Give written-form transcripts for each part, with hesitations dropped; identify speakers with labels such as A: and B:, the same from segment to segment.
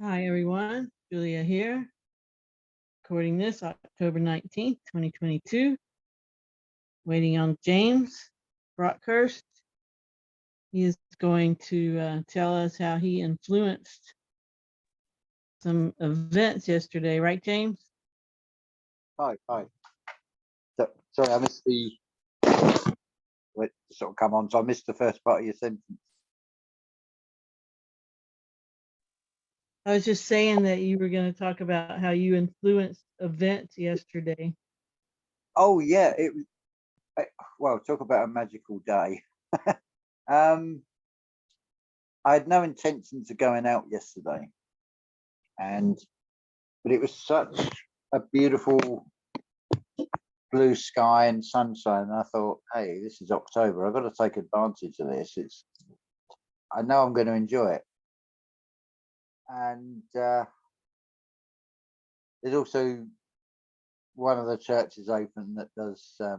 A: Hi, everyone. Julia here, recording this October 19th, 2022. Waiting on James Brockhurst. He is going to tell us how he influenced some events yesterday, right, James?
B: Hi. Sorry, I missed the sort of come on, so I missed the first part of your sentence.
A: I was just saying that you were going to talk about how you influenced events yesterday.
B: Oh yeah, well, talk about a magical day. I had no intentions of going out yesterday, but it was such a beautiful blue sky and sunshine. And I thought, hey, this is October. I've got to take advantage of this. I know I'm going to enjoy it. And there's also one of the churches open that does a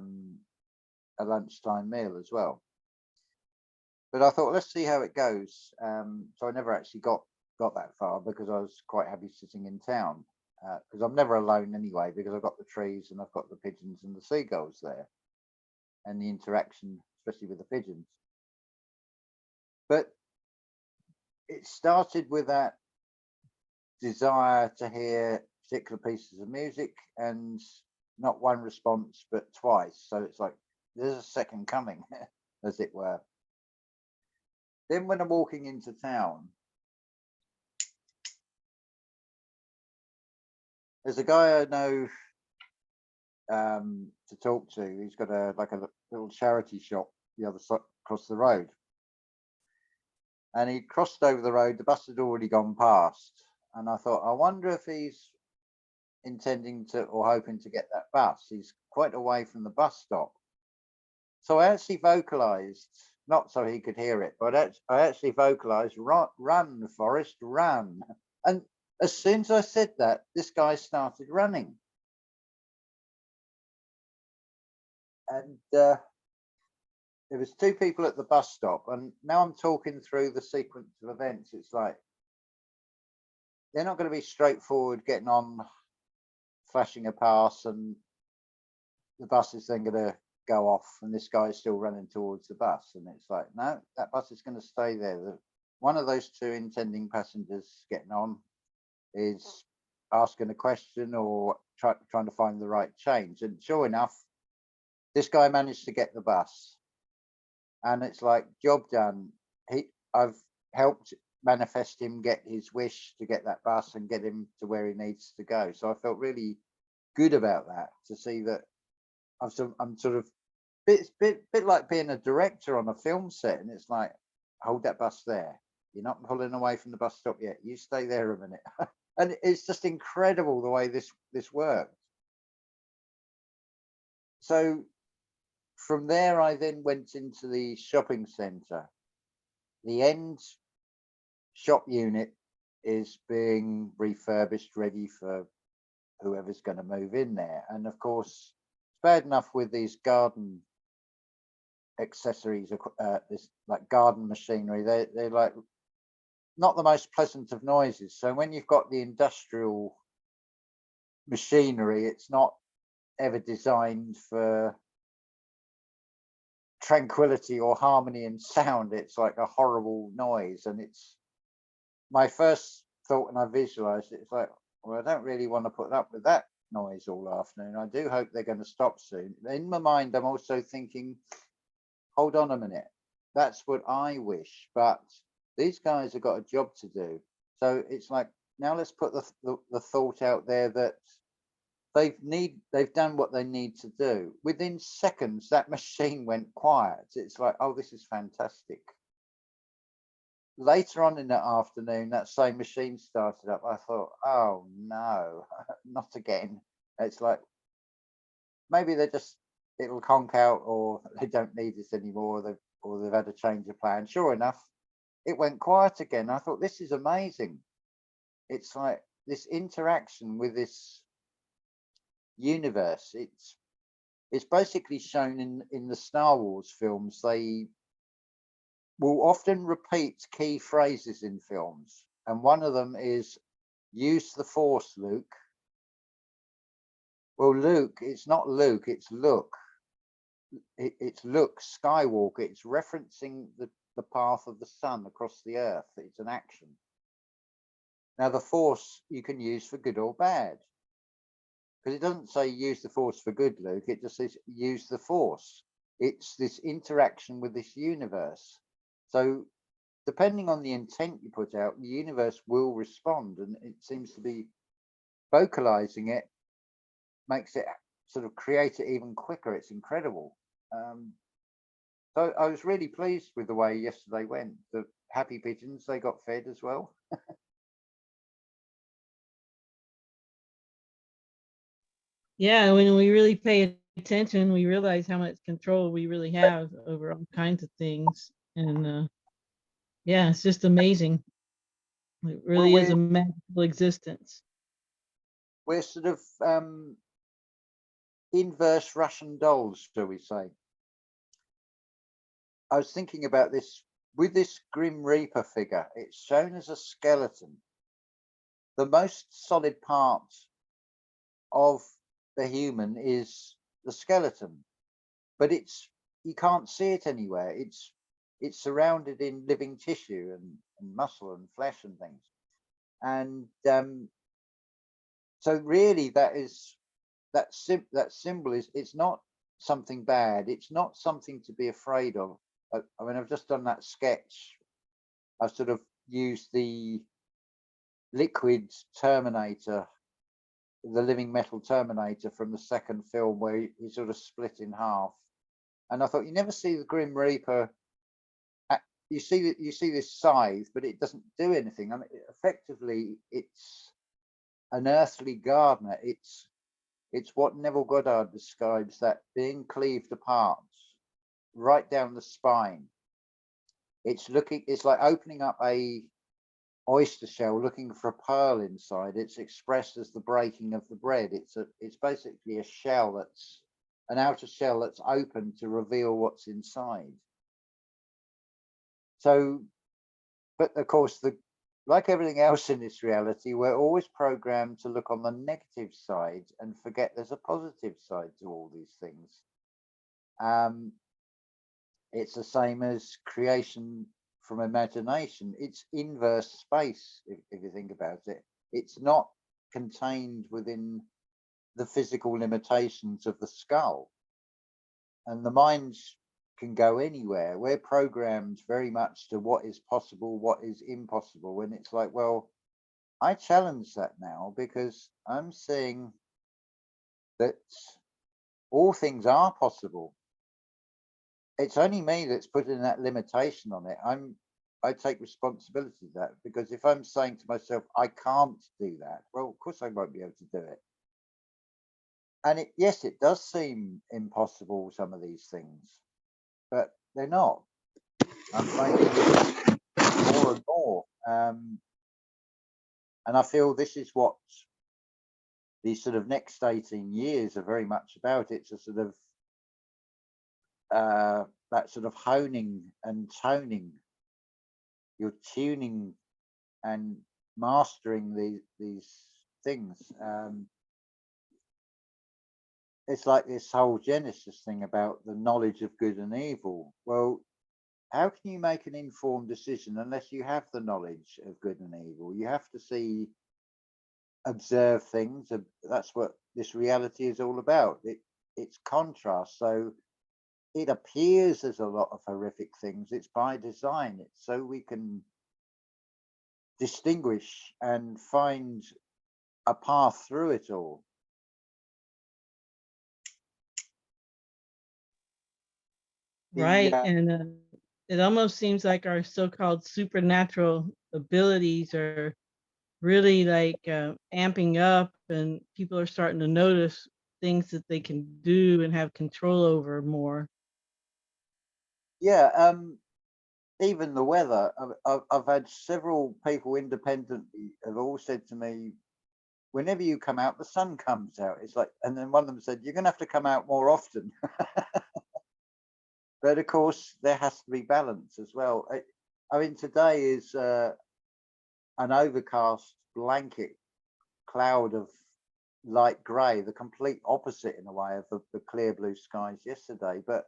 B: lunchtime meal as well. But I thought, let's see how it goes. So I never actually got that far because I was quite happy sitting in town because I'm never alone anyway, because I've got the trees and I've got the pigeons and the seagulls there and the interaction, especially with the pigeons. But it started with that desire to hear particular pieces of music, and not one response but twice, so it's like there's a second coming as it were. Then when I'm walking into town, there's a guy I know to talk to. He's got a little charity shop the other side across the road, and he crossed over the road. The bus had already gone past, and I thought, I wonder if he's intending to or hoping to get that bus. He's quite away from the bus stop. So I actually vocalized, not so he could hear it, but I actually vocalized, run, Forrest, run. And as soon as I said that, this guy started running. And there was two people at the bus stop. And now I'm talking through the sequence of events. It's like, they're not going to be straightforward getting on, flashing a pass, and the bus is then going to go off and this guy is still running towards the bus. And it's like, no, that bus is going to stay there. One of those two intending passengers getting on is asking a question or trying to find the right change. And sure enough, this guy managed to get the bus. And it's like, job done. I've helped manifest him get his wish to get that bus and get him to where he needs to go. So I felt really good about that, to see that I'm sort of bit like being a director on a film set, and it's like, hold that bus there. You're not pulling away from the bus stop yet. You stay there a minute. And it's just incredible the way this works. So from there, I then went into the shopping centre. The end shop unit is being refurbished, ready for whoever's going to move in there. And of course, it's bad enough with these garden accessories, this like garden machinery. They're like not the most pleasant of noises. So when you've got the industrial machinery, it's not ever designed for tranquility or harmony and sound. It's like a horrible noise. And it's my first thought, and I visualized it, it's like, well, I don't really want to put up with that noise all afternoon. I do hope they're going to stop soon. In my mind, I'm also thinking, hold on a minute, that's what I wish, but these guys have got a job to do. So it's like, now let's put the thought out there that they've done what they need to do. Within seconds, that machine went quiet. It's like, oh, this is fantastic. Later on in the afternoon, that same machine started up. I thought, oh no, not again. It's like, maybe it'll conk out, or they don't need this anymore, or they've had a change of plan. Sure enough, it went quiet again. I thought, this is amazing. It's like this interaction with this universe. It's basically shown in the Star Wars films. They will often repeat key phrases in films, and one of them is use the force, Luke. Well, Luke, it's not Luke, it's look. It's look, Skywalker. It's referencing the path of the sun across the earth. It's an action. Now, the force you can use for good or bad. Because it doesn't say use the force for good, Luke. It just says use the force. It's this interaction with this universe. So depending on the intent you put out, the universe will respond. And it seems to be vocalizing it, makes it sort of create it even quicker. It's incredible. So I was really pleased with the way yesterday went. The happy pigeons, they got fed as well.
A: Yeah, when we really pay attention, we realize how much control we really have over all kinds of things. And yeah, it's just amazing. It
B: Well,
A: really is a magical existence.
B: we're sort of inverse Russian dolls, shall we say. I was thinking about this with this Grim Reaper figure. It's shown as a skeleton. The most solid part of the human is the skeleton, but you can't see it anywhere. It's surrounded in living tissue and muscle and flesh and things. And so really that symbol is, it's not something bad. It's not something to be afraid of. I mean, I've just done that sketch. I've sort of used the liquid Terminator, the living metal Terminator from the second film, where he sort of split in half. And I thought, you never see the Grim Reaper. You see this scythe, but it doesn't do anything. I mean, effectively, it's an earthly gardener. It's what Neville Goddard describes, that being cleaved apart right down the spine. It's like opening up a oyster shell looking for a pearl inside. It's expressed as the breaking of the bread. It's basically a shell, that's an outer shell that's open to reveal what's inside. So, but of course, like everything else in this reality, we're always programmed to look on the negative side and forget there's a positive side to all these things. It's the same as creation from imagination. It's inverse space, if you think about it. It's not contained within the physical limitations of the skull. And the mind can go anywhere. We're programmed very much to what is possible, what is impossible. And it's like, well, I challenge that now, because I'm seeing that all things are possible. It's only me that's putting that limitation on it. I take responsibility for that, because if I'm saying to myself, I can't do that, well, of course I won't be able to do it. And yes, it does seem impossible, some of these things, but they're not. I'm finding it more and more. And I feel this is what these sort of next 18 years are very much about. It's a sort of that sort of honing and toning. You're tuning and mastering these things. It's like this whole Genesis thing about the knowledge of good and evil. Well, how can you make an informed decision unless you have the knowledge of good and evil? You have to observe things. That's what this reality is all about. It's contrast. So it appears as a lot of horrific things. It's by design. It's so we can distinguish and find a path through it all.
A: Right. And it almost seems like our so-called supernatural abilities are really like amping up, and people are starting to notice things that they can do and have control over more.
B: Yeah, even the weather. I've had several people independently have all said to me, whenever you come out, the sun comes out. It's like, and then one of them said, you're going to have to come out more often. But of course, there has to be balance as well. I mean, today is an overcast blanket cloud of light grey, the complete opposite in a way of the clear blue skies yesterday. But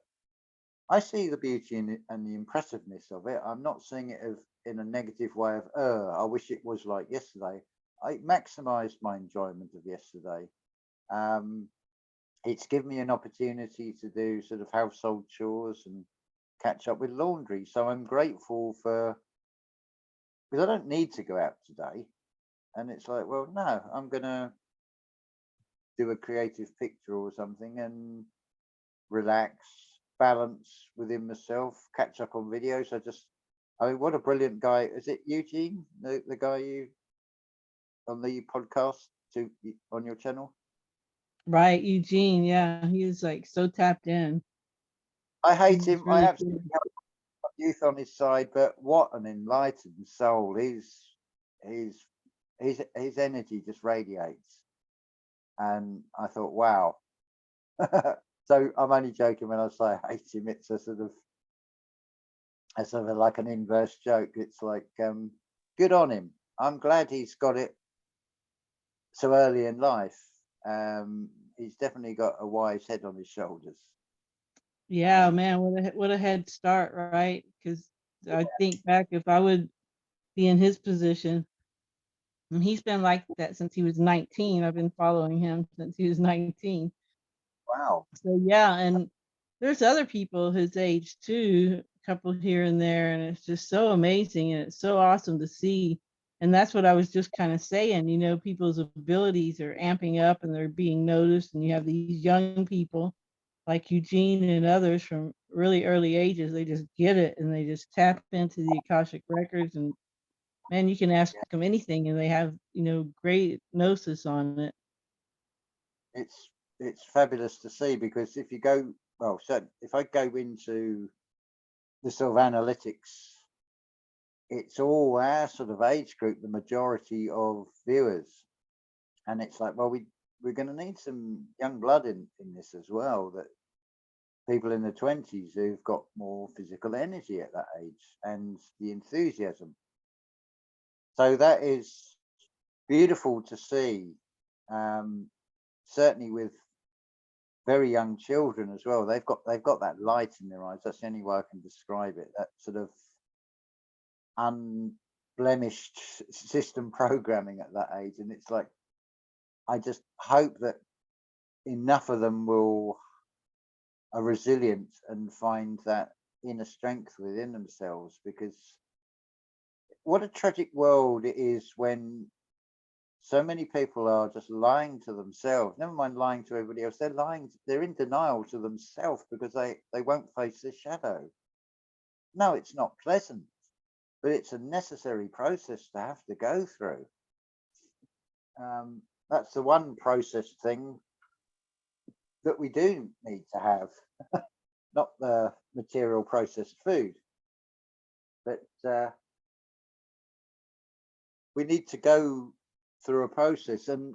B: I see the beauty in it and the impressiveness of it. I'm not seeing it as in a negative way of, I wish it was like yesterday. I maximised my enjoyment of yesterday. It's given me an opportunity to do sort of household chores and catch up with laundry. So I'm grateful for, because I don't need to go out today. And it's like, well, no, I'm going to do a creative picture or something and relax, balance within myself, catch up on videos. I mean, what a brilliant guy. Is it Eugene, the guy you on the podcast on your channel?
A: Right, Eugene. Yeah, he is like so tapped in.
B: I hate
A: He's
B: him. I
A: really
B: absolutely
A: cool.
B: have youth on his side, but what an enlightened soul. His energy just radiates. And I thought, wow. So I'm only joking when I say I hate him. It's a sort of like an inverse joke. It's like, good on him. I'm glad he's got it so early in life. He's definitely got a wise head on his shoulders.
A: Yeah, man, what a head start, right? Because I think back, if I would be in his position, and he's been like that since he was 19. I've been following him since he was 19.
B: Wow.
A: So yeah, and there's other people his age too, a couple here and there, and it's just so amazing and it's so awesome to see. And that's what I was just kind of saying, people's abilities are amping up and they're being noticed, and you have these young people like Eugene and others from really early ages. They just get it and they just tap into the Akashic records, and man, you can ask them anything and they have, great gnosis on it.
B: It's fabulous to see, because if you go, well, so if I go into the sort of analytics, it's all our sort of age group, the majority of viewers. And it's like, well, we're going to need some young blood in this as well, that people in the 20s who've got more physical energy at that age and the enthusiasm. So that is beautiful to see, certainly with very young children as well. They've got that light in their eyes. That's the only way I can describe it. That sort of unblemished system programming at that age. And it's like, I just hope that enough of them are resilient and find that inner strength within themselves, because what a tragic world it is when so many people are just lying to themselves. Never mind lying to everybody else. They're in denial to themselves because they won't face the shadow. No, it's not pleasant, but it's a necessary process to have to go through. That's the one process thing that we do need to have, not the material processed food, but we need to go through a process. And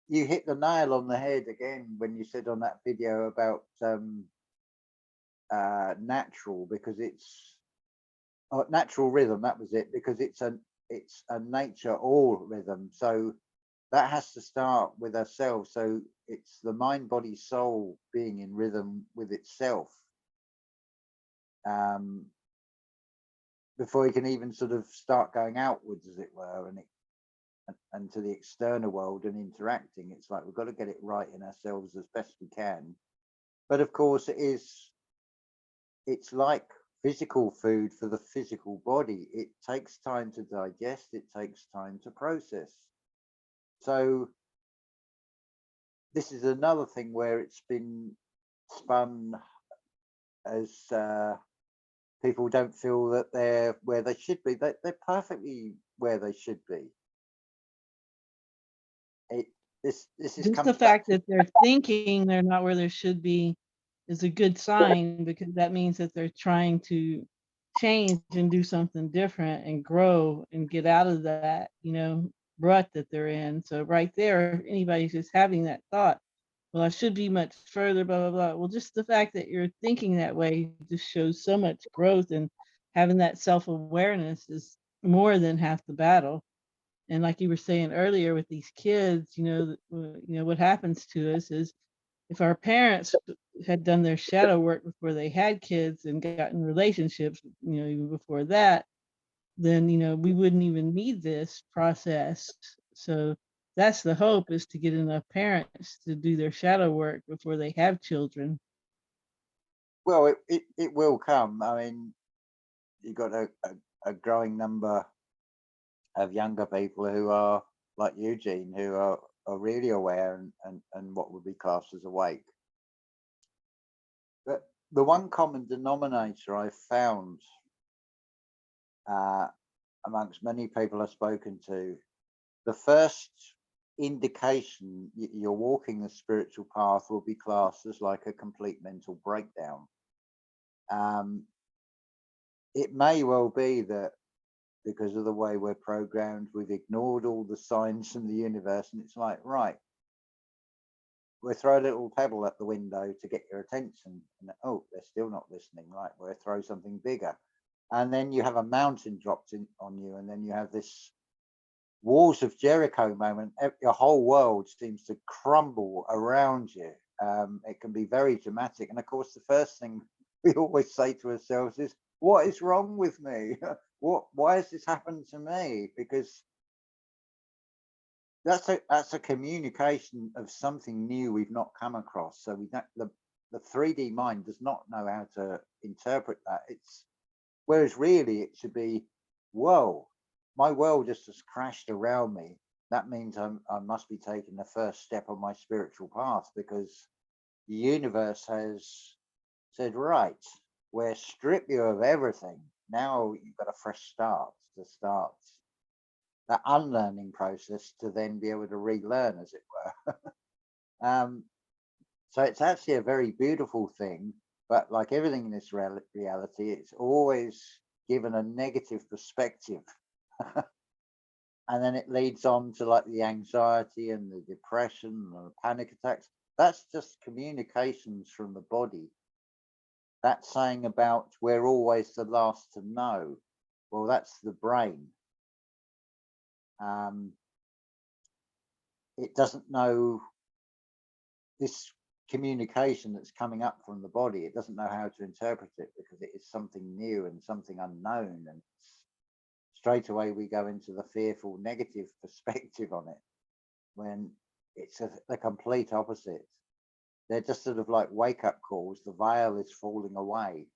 B: you hit the nail on the head again when you said on that video about natural, because it's natural rhythm. That was it, because it's a nature all rhythm. So that has to start with ourselves. So it's the mind, body, soul being in rhythm with itself, before you can even sort of start going outwards, as it were, and to the external world and interacting. It's like we've got to get it right in ourselves as best we can. But of course, it's like physical food for the physical body. It takes time to digest. It takes time to process. So this is another thing where it's been spun as people don't feel that they're where they should be. They're perfectly where they should be. This is
A: Just the
B: comes back
A: fact
B: to,
A: that they're thinking they're not where they should be is a good sign, because that means that they're trying to change and do something different and grow and get out of that, rut that they're in. So right there, if anybody's just having that thought, well, I should be much further, blah, blah, blah. Well, just the fact that you're thinking that way just shows so much growth, and having that self-awareness is more than half the battle. And like you were saying earlier with these kids, what happens to us is if our parents had done their shadow work before they had kids and gotten relationships, even before that, then, we wouldn't even need this process. So that's the hope, is to get enough parents to do their shadow work before they have children.
B: Well, it will come. I mean, you've got a growing number of younger people who are like Eugene, who are really aware and what would be classed as awake. But the one common denominator I've found amongst many people I've spoken to, the first indication you're walking the spiritual path will be classed as like a complete mental breakdown. It may well be that because of the way we're programmed, we've ignored all the signs from the universe, and it's like, right, we'll throw a little pebble at the window to get your attention, and oh, they're still not listening. Right, we'll throw something bigger, and then you have a mountain dropped in on you, and then you have this walls of Jericho moment. Your whole world seems to crumble around you. It can be very dramatic, and of course, the first thing we always say to ourselves is, "What is wrong with me? Why has this happened to me?" Because that's a communication of something new we've not come across. So we don't, the 3D mind does not know how to interpret that. Whereas really it should be, whoa, my world just has crashed around me. That means I must be taking the first step on my spiritual path, because the universe has said, right, we're strip you of everything. Now you've got a fresh start to start that unlearning process to then be able to relearn, as it were. So it's actually a very beautiful thing, but like everything in this reality, it's always given a negative perspective. And then it leads on to like the anxiety and the depression and the panic attacks. That's just communications from the body. That's saying about we're always the last to know. Well, that's the brain. It doesn't know this communication that's coming up from the body. It doesn't know how to interpret it because it is something new and something unknown. And straight away we go into the fearful negative perspective on it, when it's the complete opposite. They're just sort of like wake up calls. The veil is falling away.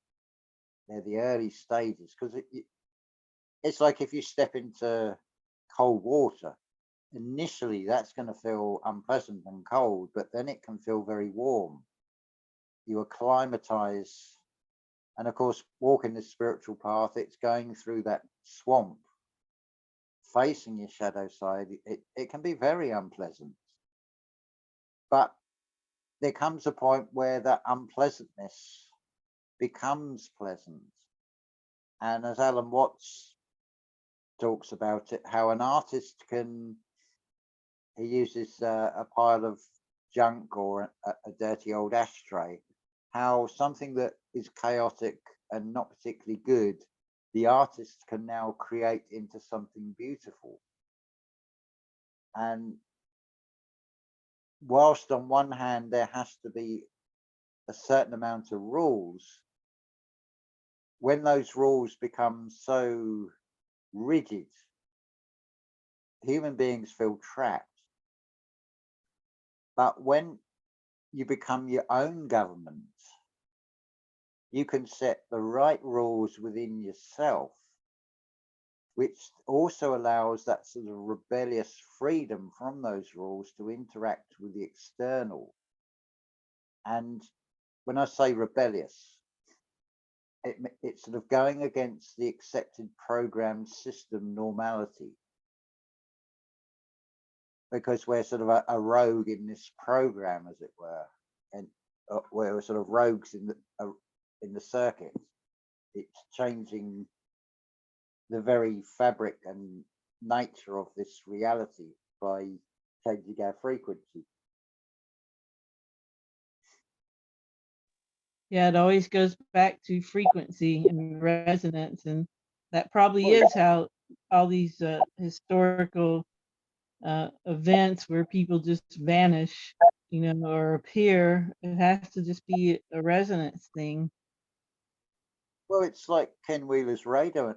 B: They're the early stages, because it's like if you step into cold water, initially that's going to feel unpleasant and cold, but then it can feel very warm. You acclimatize. And of course, walking the spiritual path, it's going through that swamp, facing your shadow side. It can be very unpleasant. But there comes a point where that unpleasantness becomes pleasant. And as Alan Watts talks about it, how an artist can, he uses a pile of junk or a dirty old ashtray, how something that is chaotic and not particularly good, the artist can now create into something beautiful. And whilst on one hand there has to be a certain amount of rules, when those rules become so rigid, human beings feel trapped. But when you become your own government, you can set the right rules within yourself, which also allows that sort of rebellious freedom from those rules to interact with the external. And when I say rebellious, it's sort of going against the accepted program system normality, because we're sort of a rogue in this program, as it were, and we're sort of rogues in the circuit. It's changing the very fabric and nature of this reality by changing our frequency.
A: Yeah, it always goes back to frequency and resonance, and that probably is how all these historical events where people just vanish, or appear. It has to just be a resonance thing.
B: Well, it's like Ken Wheeler's radio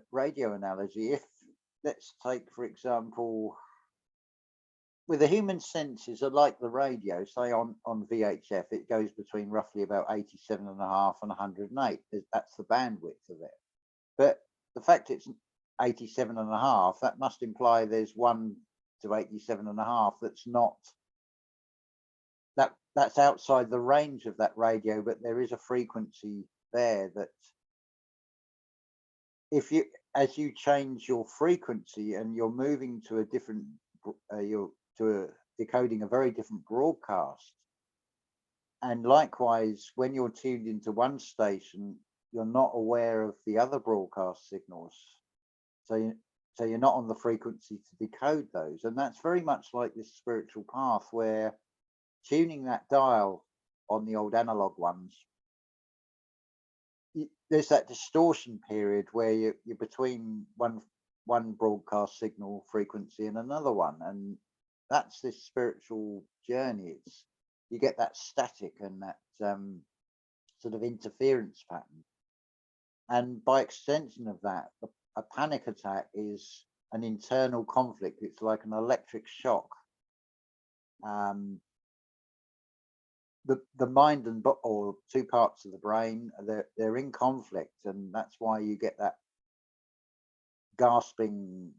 B: analogy. If, let's take, for example, with the human senses are like the radio, say on VHF, it goes between roughly about 87.5 and 108. That's the bandwidth of it. But the fact it's 87.5, that must imply there's 1 to 87.5 that's not, that's outside the range of that radio, but there is a frequency there that as you change your frequency and you're moving to a different, decoding a very different broadcast. And likewise, when you're tuned into one station, you're not aware of the other broadcast signals. So you're not on the frequency to decode those. And that's very much like this spiritual path, where tuning that dial on the old analog ones, there's that distortion period where you're between one broadcast signal frequency and another one. And that's this spiritual journey. You get that static and that sort of interference pattern. And by extension of that, a panic attack is an internal conflict. It's like an electric shock. The mind and or two parts of the brain, they're in conflict, and that's why you get that gasping,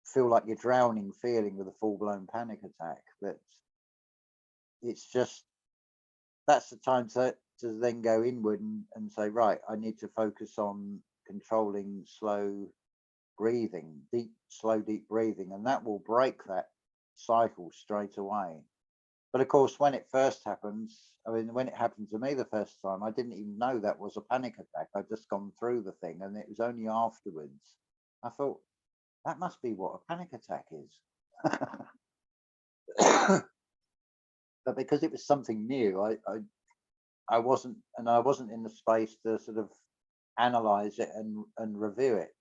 B: feel like you're drowning feeling with a full-blown panic attack. But it's just, that's the time to then go inward and say, right, I need to focus on controlling slow breathing, slow deep breathing, and that will break that cycle straight away. But of course, when it first happens, I mean, when it happened to me the first time, I didn't even know that was a panic attack. I'd just gone through the thing, and it was only afterwards I thought, that must be what a panic attack is. But because it was something new, I wasn't in the space to sort of analyze it and review it.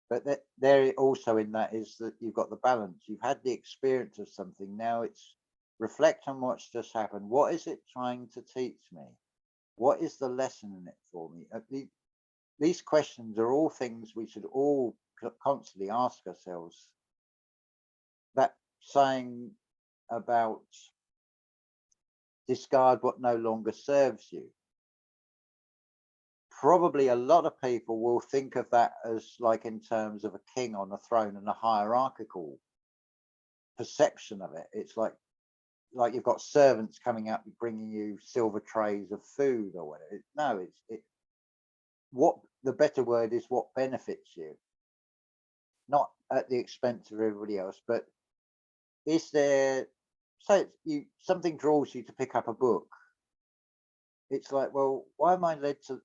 B: But there also in that is that you've got the balance. You've had the experience of something. Now it's reflect on what's just happened. What is it trying to teach me? What is the lesson in it for me? These questions are all things we should all constantly ask ourselves. That saying about discard what no longer serves you. Probably a lot of people will think of that as like in terms of a king on a throne and a hierarchical perception of it. It's like you've got servants coming up bringing you silver trays of food or whatever. No, what the better word is what benefits you, not at the expense of everybody else. But is there, say something draws you to pick up a book. It's like, well, why am I led to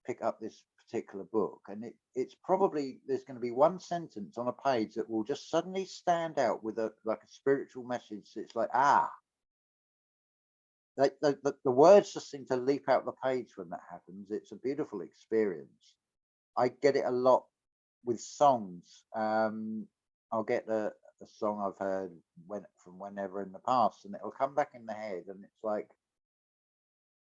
B: pick up this particular book? And it's probably, there's going to be one sentence on a page that will just suddenly stand out with like a spiritual message. It's like, the words just seem to leap out the page when that happens. It's a beautiful experience. I get it a lot with songs. I'll get a song I've heard from whenever in the past, and it'll come back in the head, and it's like,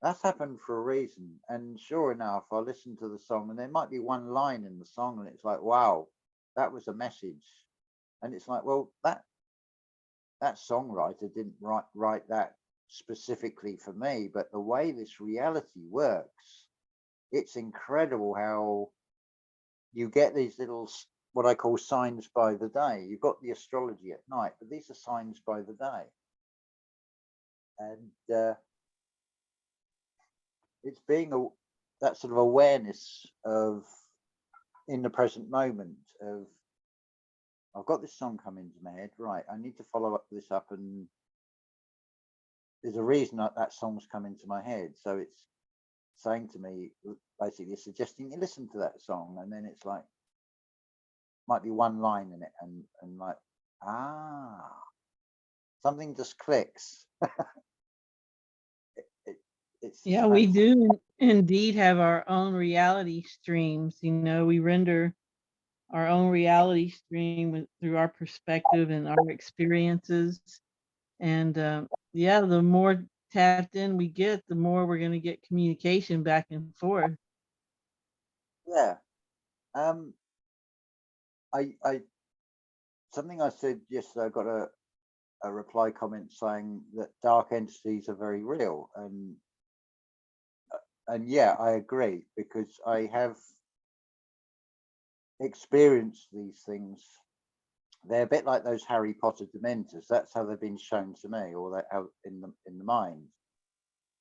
B: that's happened for a reason. And sure enough, I listen to the song, and there might be one line in the song, and it's like, wow, that was a message. And it's like, well, that songwriter didn't write that specifically for me, but the way this reality works, it's incredible how you get these little, what I call signs by the day. You've got the astrology at night, but these are signs by the day. And it's being that sort of awareness of in the present moment of, I've got this song coming to my head, right, I need to follow this up, and there's a reason that song's coming to my head. So it's saying to me, basically suggesting you listen to that song, and then it's like, might be one line in it, and like, something just clicks.
A: Yeah, we do indeed have our own reality streams. We render our own reality stream through our perspective and our experiences. And yeah, the more tapped in we get, the more we're going to get communication back and forth.
B: Yeah. Um, I something I said yesterday. I got a reply comment saying that dark entities are very real, and yeah, I agree because I have experienced these things. They're a bit like those Harry Potter dementors. That's how they've been shown to me, or that how in the mind.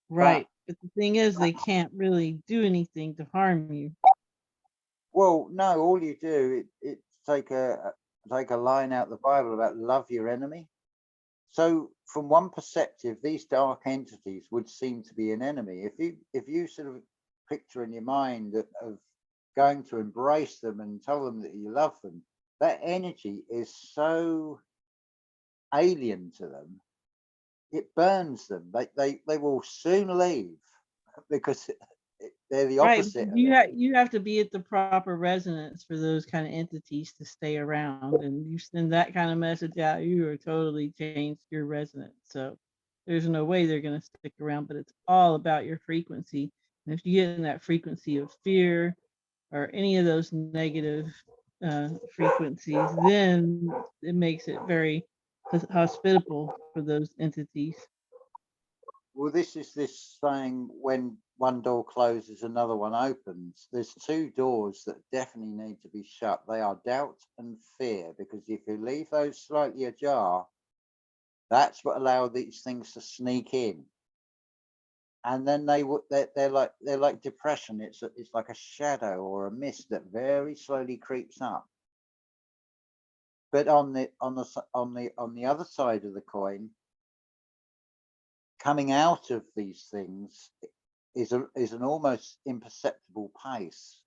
B: But
A: Right. But the thing is, they can't really do anything to harm you.
B: well, no, all you do it's take a line out the Bible about love your enemy. So from one perspective, these dark entities would seem to be an enemy. If you sort of picture in your mind of going to embrace them and tell them that you love them, that energy is so alien to them, it burns them. They will soon leave because they're the
A: Right.
B: opposite of
A: You
B: it.
A: you have to be at the proper resonance for those kind of entities to stay around, and you send that kind of message out, you are totally changed your resonance. So there's no way they're going to stick around. But it's all about your frequency. And if you get in that frequency of fear or any of those negative frequencies, then it makes it very hospitable for those entities.
B: Well, this is this saying when one door closes, another one opens. There's two doors that definitely need to be shut. They are doubt and fear, because if you leave those slightly ajar, that's what allow these things to sneak in. And then they're like depression. It's like a shadow or a mist that very slowly creeps up. But on the other side of the coin, coming out of these things is an almost imperceptible pace.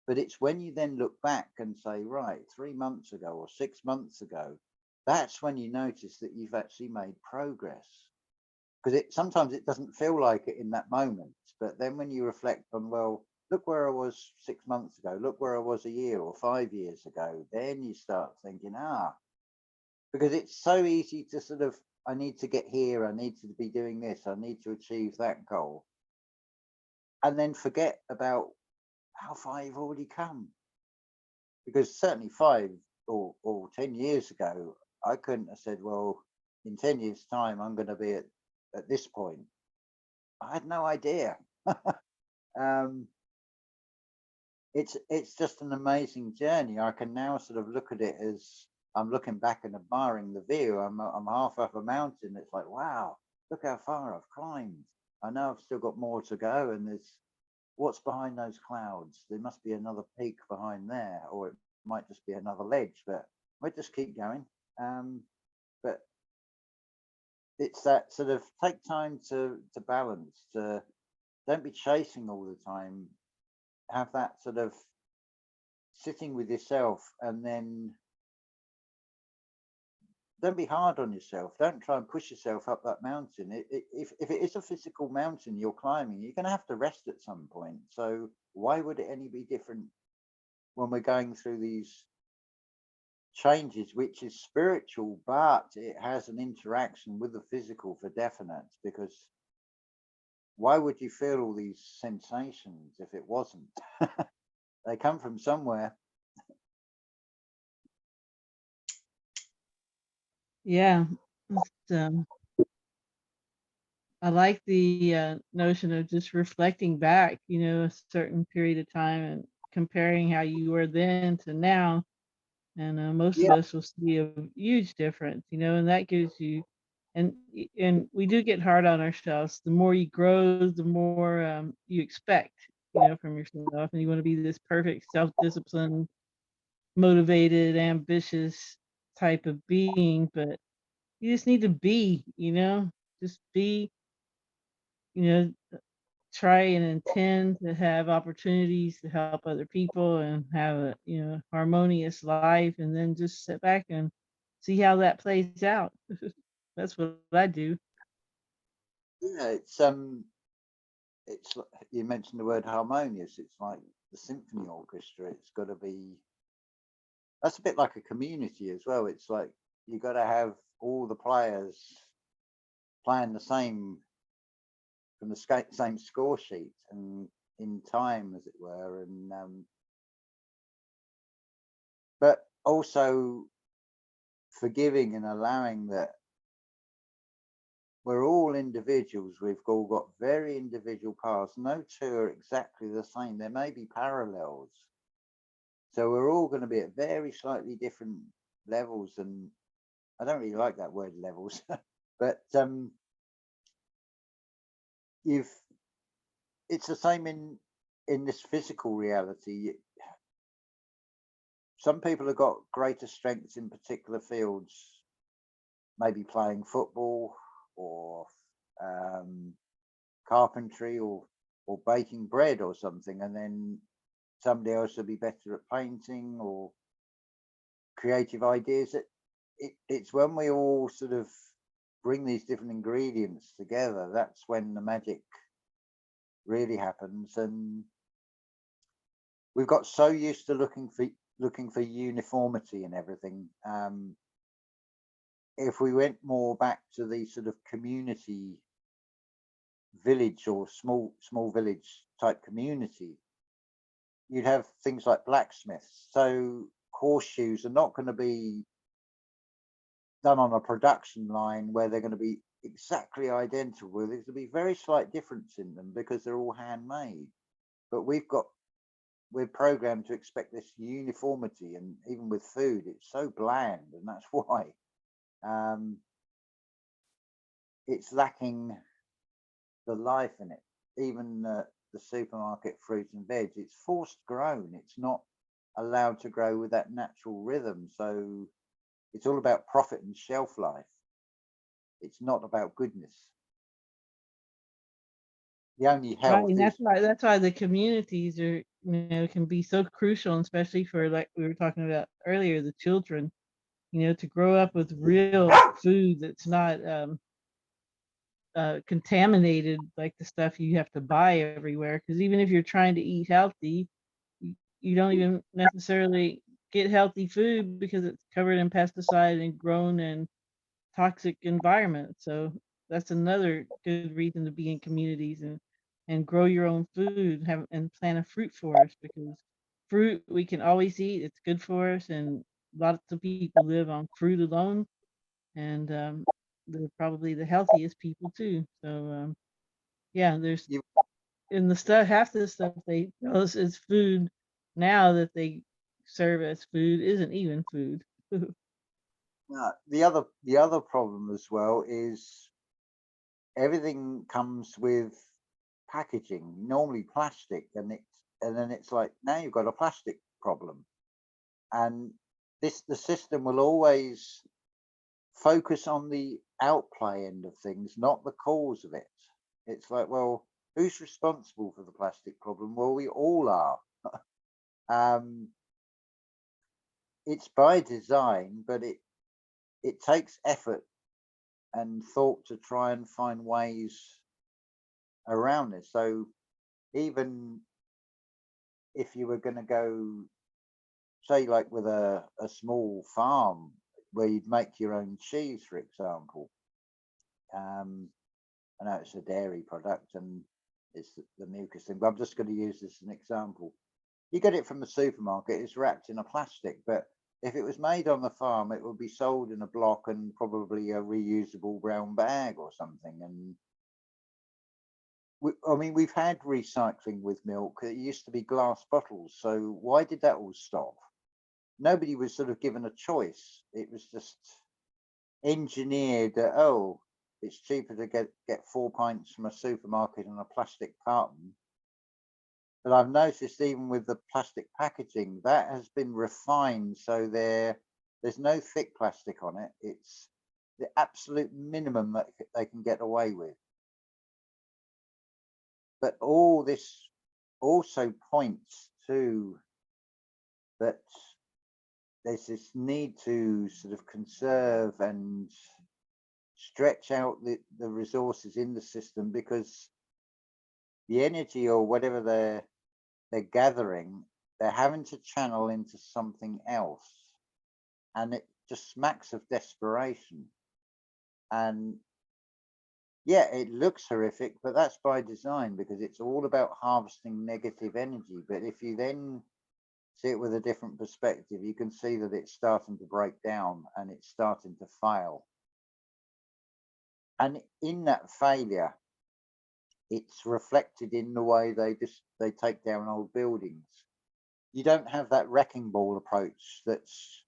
B: But it's when you then look back and say, right, 3 months ago or 6 months ago, that's when you notice that you've actually made progress. Because it sometimes it doesn't feel like it in that moment, but then when you reflect on, well, look where I was 6 months ago, look where I was a year or 5 years ago, then you start thinking, because it's so easy to sort of, I need to get here, I need to be doing this, I need to achieve that goal, and then forget about how far you've already come. Because certainly 5 or 10 years ago, I couldn't have said, well, in 10 years' time, I'm going to be at this point. I had no idea. um, it's just an amazing journey. I can now sort of look at it as I'm looking back and admiring the view. I'm half up a mountain. It's like, wow, look how far I've climbed. I know I've still got more to go, and there's what's behind those clouds. There must be another peak behind there, or it might just be another ledge. But we'll just keep going. But it's that sort of take time to balance. To don't be chasing all the time. Have that sort of sitting with yourself, and then don't be hard on yourself. Don't try and push yourself up that mountain. If it is a physical mountain you're climbing, you're going to have to rest at some point. So why would it any be different when we're going through these changes, which is spiritual, but it has an interaction with the physical for definite? Because why would you feel all these sensations if it wasn't? They come from somewhere.
A: Yeah. It's, I like the notion of just reflecting back, a certain period of time and comparing how you were then to now. And most of
B: Yeah,
A: us will see a huge difference, and that gives you, and we do get hard on ourselves. The more you grow, the more you expect, from yourself, and you want to be this perfect, self-disciplined, motivated, ambitious type of being, but you just need to be, just be, you know, try and intend to have opportunities to help other people and have a harmonious life, and then just sit back and see how that plays out. That's what I do.
B: yeah. You mentioned the word harmonious. It's like the symphony orchestra. It's got to be. that's a bit like a community as well. It's like you got to have all the players playing the same from the same score sheet and in time, as it were, and but also forgiving and allowing that we're all individuals. We've all got very individual paths. No two are exactly the same. There may be parallels. So we're all going to be at very slightly different levels. And I don't really like that word levels, but it's the same in this physical reality. Some people have got greater strengths in particular fields, maybe playing football or carpentry or baking bread or something, and then somebody else will be better at painting or creative ideas. It's when we all sort of bring these different ingredients together, that's when the magic really happens. And we've got so used to looking for uniformity and everything. If we went more back to the sort of community village or small village type community, you'd have things like blacksmiths. So horseshoes are not going to be done on a production line where they're going to be exactly identical. There's going to be very slight difference in them because they're all handmade. But we're programmed to expect this uniformity, and even with food, it's so bland, and that's why it's lacking the life in it. Even the supermarket fruit and veg, it's forced grown. It's not allowed to grow with that natural rhythm. So it's all about profit and shelf life. It's not about goodness. The only health
A: Right, and
B: is
A: that's why the communities are, can be so crucial, and especially for, like we were talking about earlier, the children, to grow up with real food that's not contaminated like the stuff you have to buy everywhere. Because even if you're trying to eat healthy, you don't even necessarily get healthy food because it's covered in pesticide and grown in toxic environments. So that's another good reason to be in communities and grow your own food, and plant a fruit forest, because fruit we can always eat. It's good for us, and lots of people live on fruit alone, and they're probably the healthiest people too. So yeah, there's
B: you,
A: in the stuff half the stuff they tell us is food now that they serve as food isn't even food.
B: the other problem as well is everything comes with packaging, normally plastic, and then it's like now you've got a plastic problem. And the system will always focus on the outplay end of things, not the cause of it. It's like, well, who's responsible for the plastic problem? Well, we all are. um, it's by design, but it takes effort and thought to try and find ways around this. So even if you were going to go, say, like with a small farm where you'd make your own cheese, for example, I know it's a dairy product and it's the mucus thing, but I'm just going to use this as an example. You get it from the supermarket, it's wrapped in a plastic, but if it was made on the farm, it would be sold in a block and probably a reusable brown bag or something. And I mean, we've had recycling with milk. It used to be glass bottles. So why did that all stop? Nobody was sort of given a choice. It was just engineered that, oh, it's cheaper to get 4 pints from a supermarket in a plastic carton. But I've noticed even with the plastic packaging, that has been refined. So there's no thick plastic on it. It's the absolute minimum that they can get away with. But all this also points to that there's this need to sort of conserve and stretch out the resources in the system, because the energy or whatever they're gathering, they're having to channel into something else. and it just smacks of desperation. And yeah, it looks horrific, but that's by design because it's all about harvesting negative energy. But if you then see it with a different perspective, you can see that it's starting to break down and it's starting to fail. And in that failure, it's reflected in the way they take down old buildings. You don't have that wrecking ball approach that's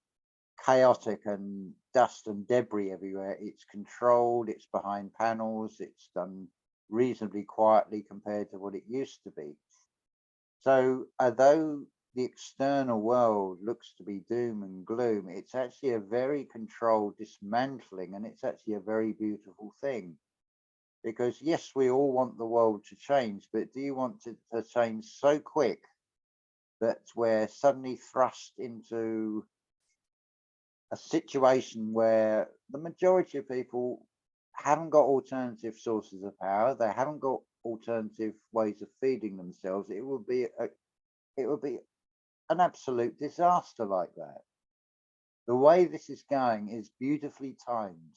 B: chaotic and dust and debris everywhere. It's controlled, it's behind panels, it's done reasonably quietly compared to what it used to be. So although the external world looks to be doom and gloom, it's actually a very controlled dismantling, and it's actually a very beautiful thing. Because yes, we all want the world to change, but do you want it to change so quick that we're suddenly thrust into a situation where the majority of people haven't got alternative sources of power, they haven't got alternative ways of feeding themselves? It would be an absolute disaster like that. The way this is going is beautifully timed.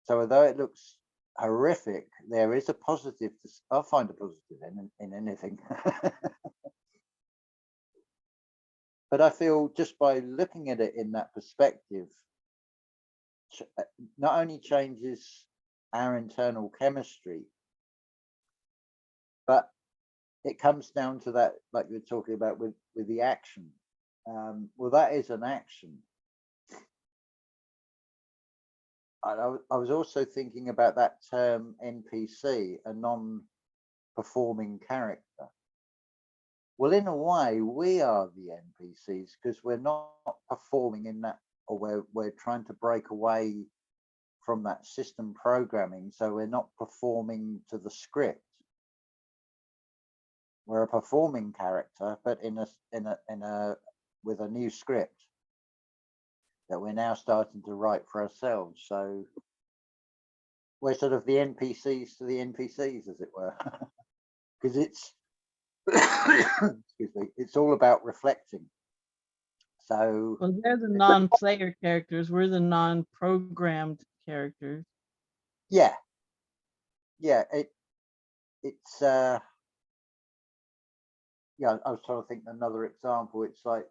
B: So although it looks horrific, there is a positive. I'll find a positive in anything. But I feel just by looking at it in that perspective, not only changes our internal chemistry, but it comes down to that, like you're talking about with the action. Well, that is an action. I was also thinking about that term NPC, a non-performing character. Well, in a way, we are the NPCs because we're not performing in that, or we're trying to break away from that system programming. So we're not performing to the script. We're a performing character, but in a with a new script that we're now starting to write for ourselves. So we're sort of the NPCs to the NPCs, as it were, because it's excuse me, it's all about reflecting. So
A: Well, they're the non-player characters. We're the non-programmed characters.
B: yeah, it's yeah. I was trying to think another example. It's like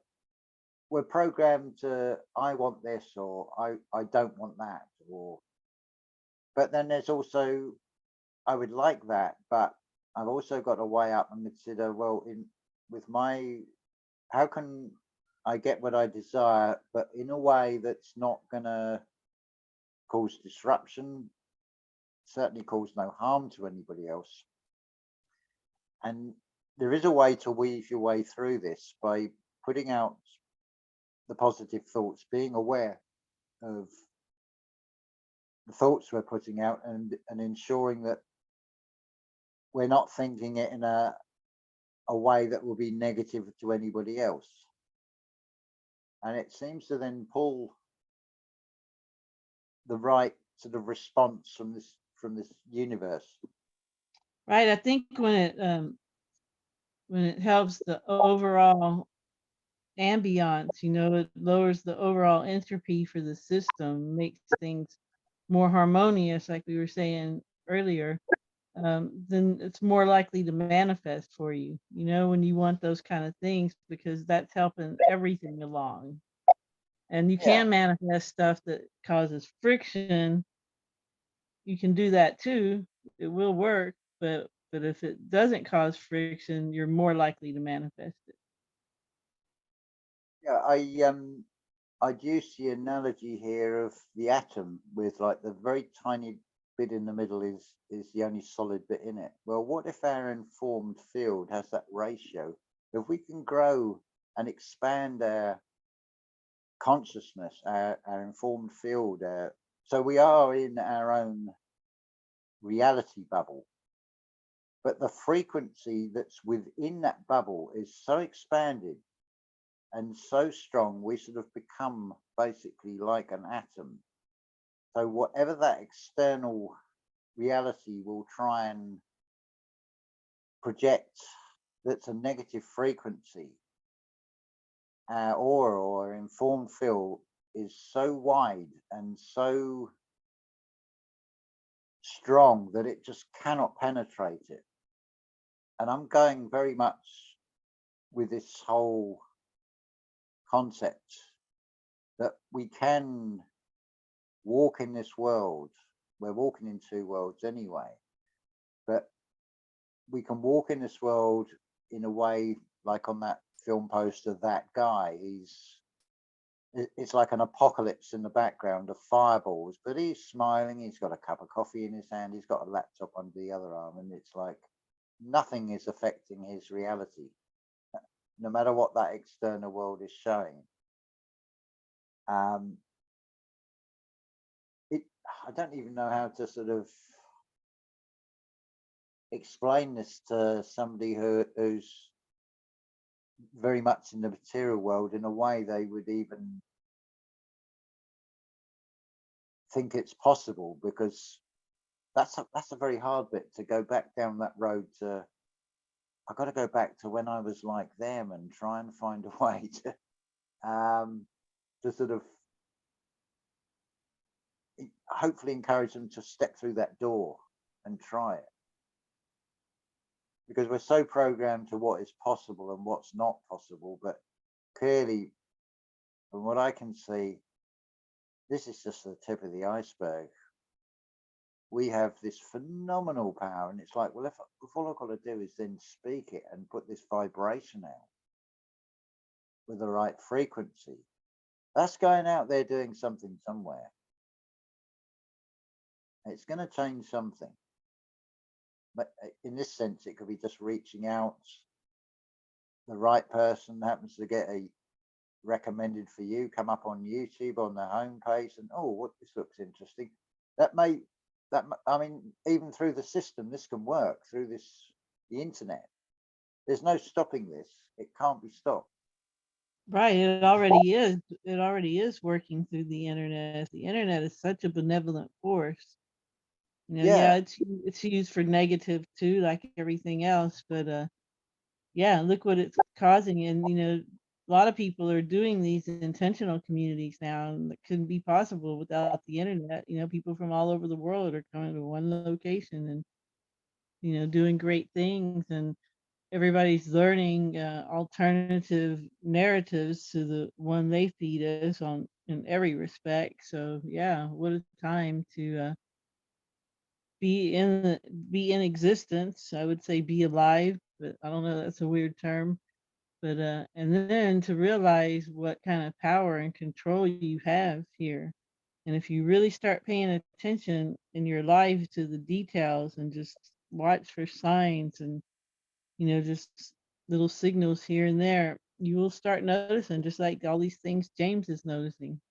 B: we're programmed to I want this or I don't want that, or but then there's also I would like that, but I've also got to weigh up and consider, well, in with my how can I get what I desire, but in a way that's not gonna cause disruption, certainly cause no harm to anybody else. And there is a way to weave your way through this by putting out the positive thoughts, being aware of the thoughts we're putting out, and ensuring that we're not thinking it in a way that will be negative to anybody else. And it seems to then pull the right sort of response from this universe.
A: Right. I think when it helps the overall ambiance, it lowers the overall entropy for the system, makes things more harmonious, like we were saying earlier, then it's more likely to manifest for you, when you want those kind of things, because that's helping everything along. And you
B: Yeah,
A: can manifest stuff that causes friction. You can do that too. It will work, but if it doesn't cause friction, you're more likely to manifest it.
B: yeah. I'd use the analogy here of the atom, with like the very tiny bit in the middle is the only solid bit in it. Well, what if our informed field has that ratio? If we can grow and expand our consciousness, our informed field, so we are in our own reality bubble, but the frequency that's within that bubble is so expanded and so strong, we sort of become basically like an atom. So whatever that external reality will try and project, that's a negative frequency, our aura or informed field is so wide and so strong that it just cannot penetrate it. And I'm going very much with this whole concept that we can walk in this world. We're walking in two worlds anyway, but we can walk in this world in a way like on that film poster, that guy, it's like an apocalypse in the background of fireballs, but he's smiling, he's got a cup of coffee in his hand, he's got a laptop under the other arm, and it's like nothing is affecting his reality, no matter what that external world is showing. I don't even know how to sort of explain this to somebody who's very much in the material world in a way they would even think it's possible, because that's a very hard bit to go back down that road to. I got to go back to when I was like them and try and find a way to sort of hopefully encourage them to step through that door and try it, because we're so programmed to what is possible and what's not possible. But clearly, from what I can see, this is just the tip of the iceberg. We have this phenomenal power, and it's like, well, if all I've got to do is then speak it and put this vibration out with the right frequency, that's going out there doing something somewhere. It's going to change something. But in this sense, it could be just reaching out. The right person happens to get a recommended for you, come up on YouTube on the homepage, and oh, what, this looks interesting. I mean, even through the system, this can work through the internet. There's no stopping this. It can't be stopped.
A: Right, it already is. It already is working through the internet. The internet is such a benevolent force.
B: Yeah,
A: Yeah, it's used for negative too, like everything else. But yeah, look what it's causing. And a lot of people are doing these intentional communities now, and that couldn't be possible without the internet. People from all over the world are coming to one location and doing great things, and everybody's learning alternative narratives to the one they feed us on in every respect. So yeah, what a time to be in existence. I would say be alive, but I don't know, that's a weird term. But and then to realize what kind of power and control you have here. And if you really start paying attention in your life to the details and just watch for signs and just little signals here and there, you will start noticing just like all these things James is noticing.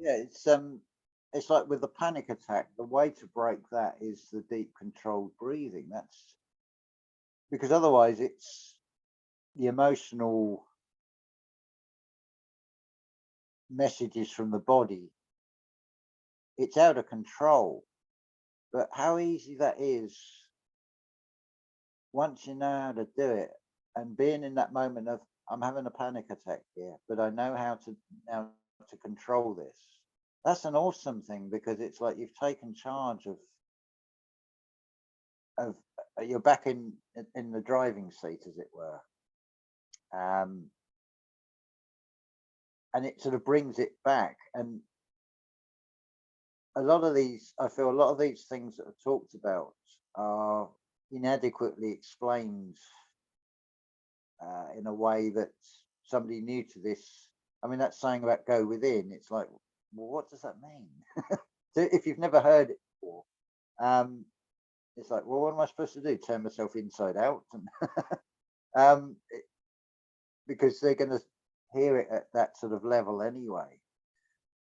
B: yeah. It's like with the panic attack. The way to break that is the deep, controlled breathing. That's because otherwise, it's the emotional messages from the body. It's out of control. But how easy that is once you know how to do it, and being in that moment of I'm having a panic attack here, but I know how to now to control this. That's an awesome thing, because it's like you've taken charge of you're back in the driving seat, as it were. um and it sort of brings it back. And I feel a lot of these things that are talked about are inadequately explained in a way that somebody new to this. I mean, that saying about go within, it's like, well, what does that mean? So if you've never heard it before, um, it's like, well, what am I supposed to do? Turn myself inside out? And um, it- because they're going to hear it at that sort of level anyway.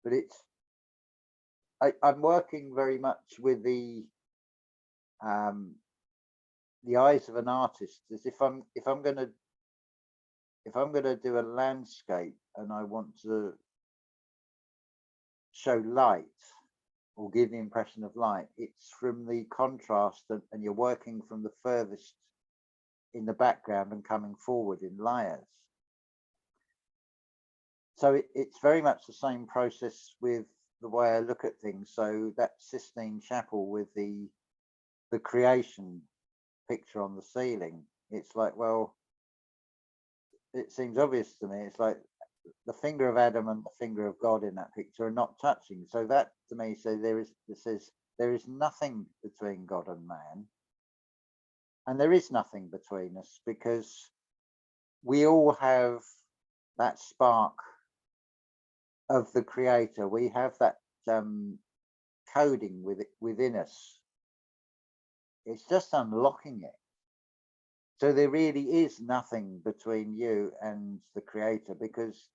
B: But I'm working very much with um, the eyes of an artist, as if I'm gonna do a landscape and I want to show light or give the impression of light, it's from the contrast, and you're working from the furthest in the background and coming forward in layers. so it's very much the same process with the way I look at things. So that Sistine Chapel with the creation picture on the ceiling, it's like, well, it seems obvious to me. It's like the finger of Adam and the finger of God in that picture are not touching. So that to me says there is nothing between God and man, and there is nothing between us because we all have that spark of the Creator. We have that coding within us. It's just unlocking it. So there really is nothing between you and the Creator because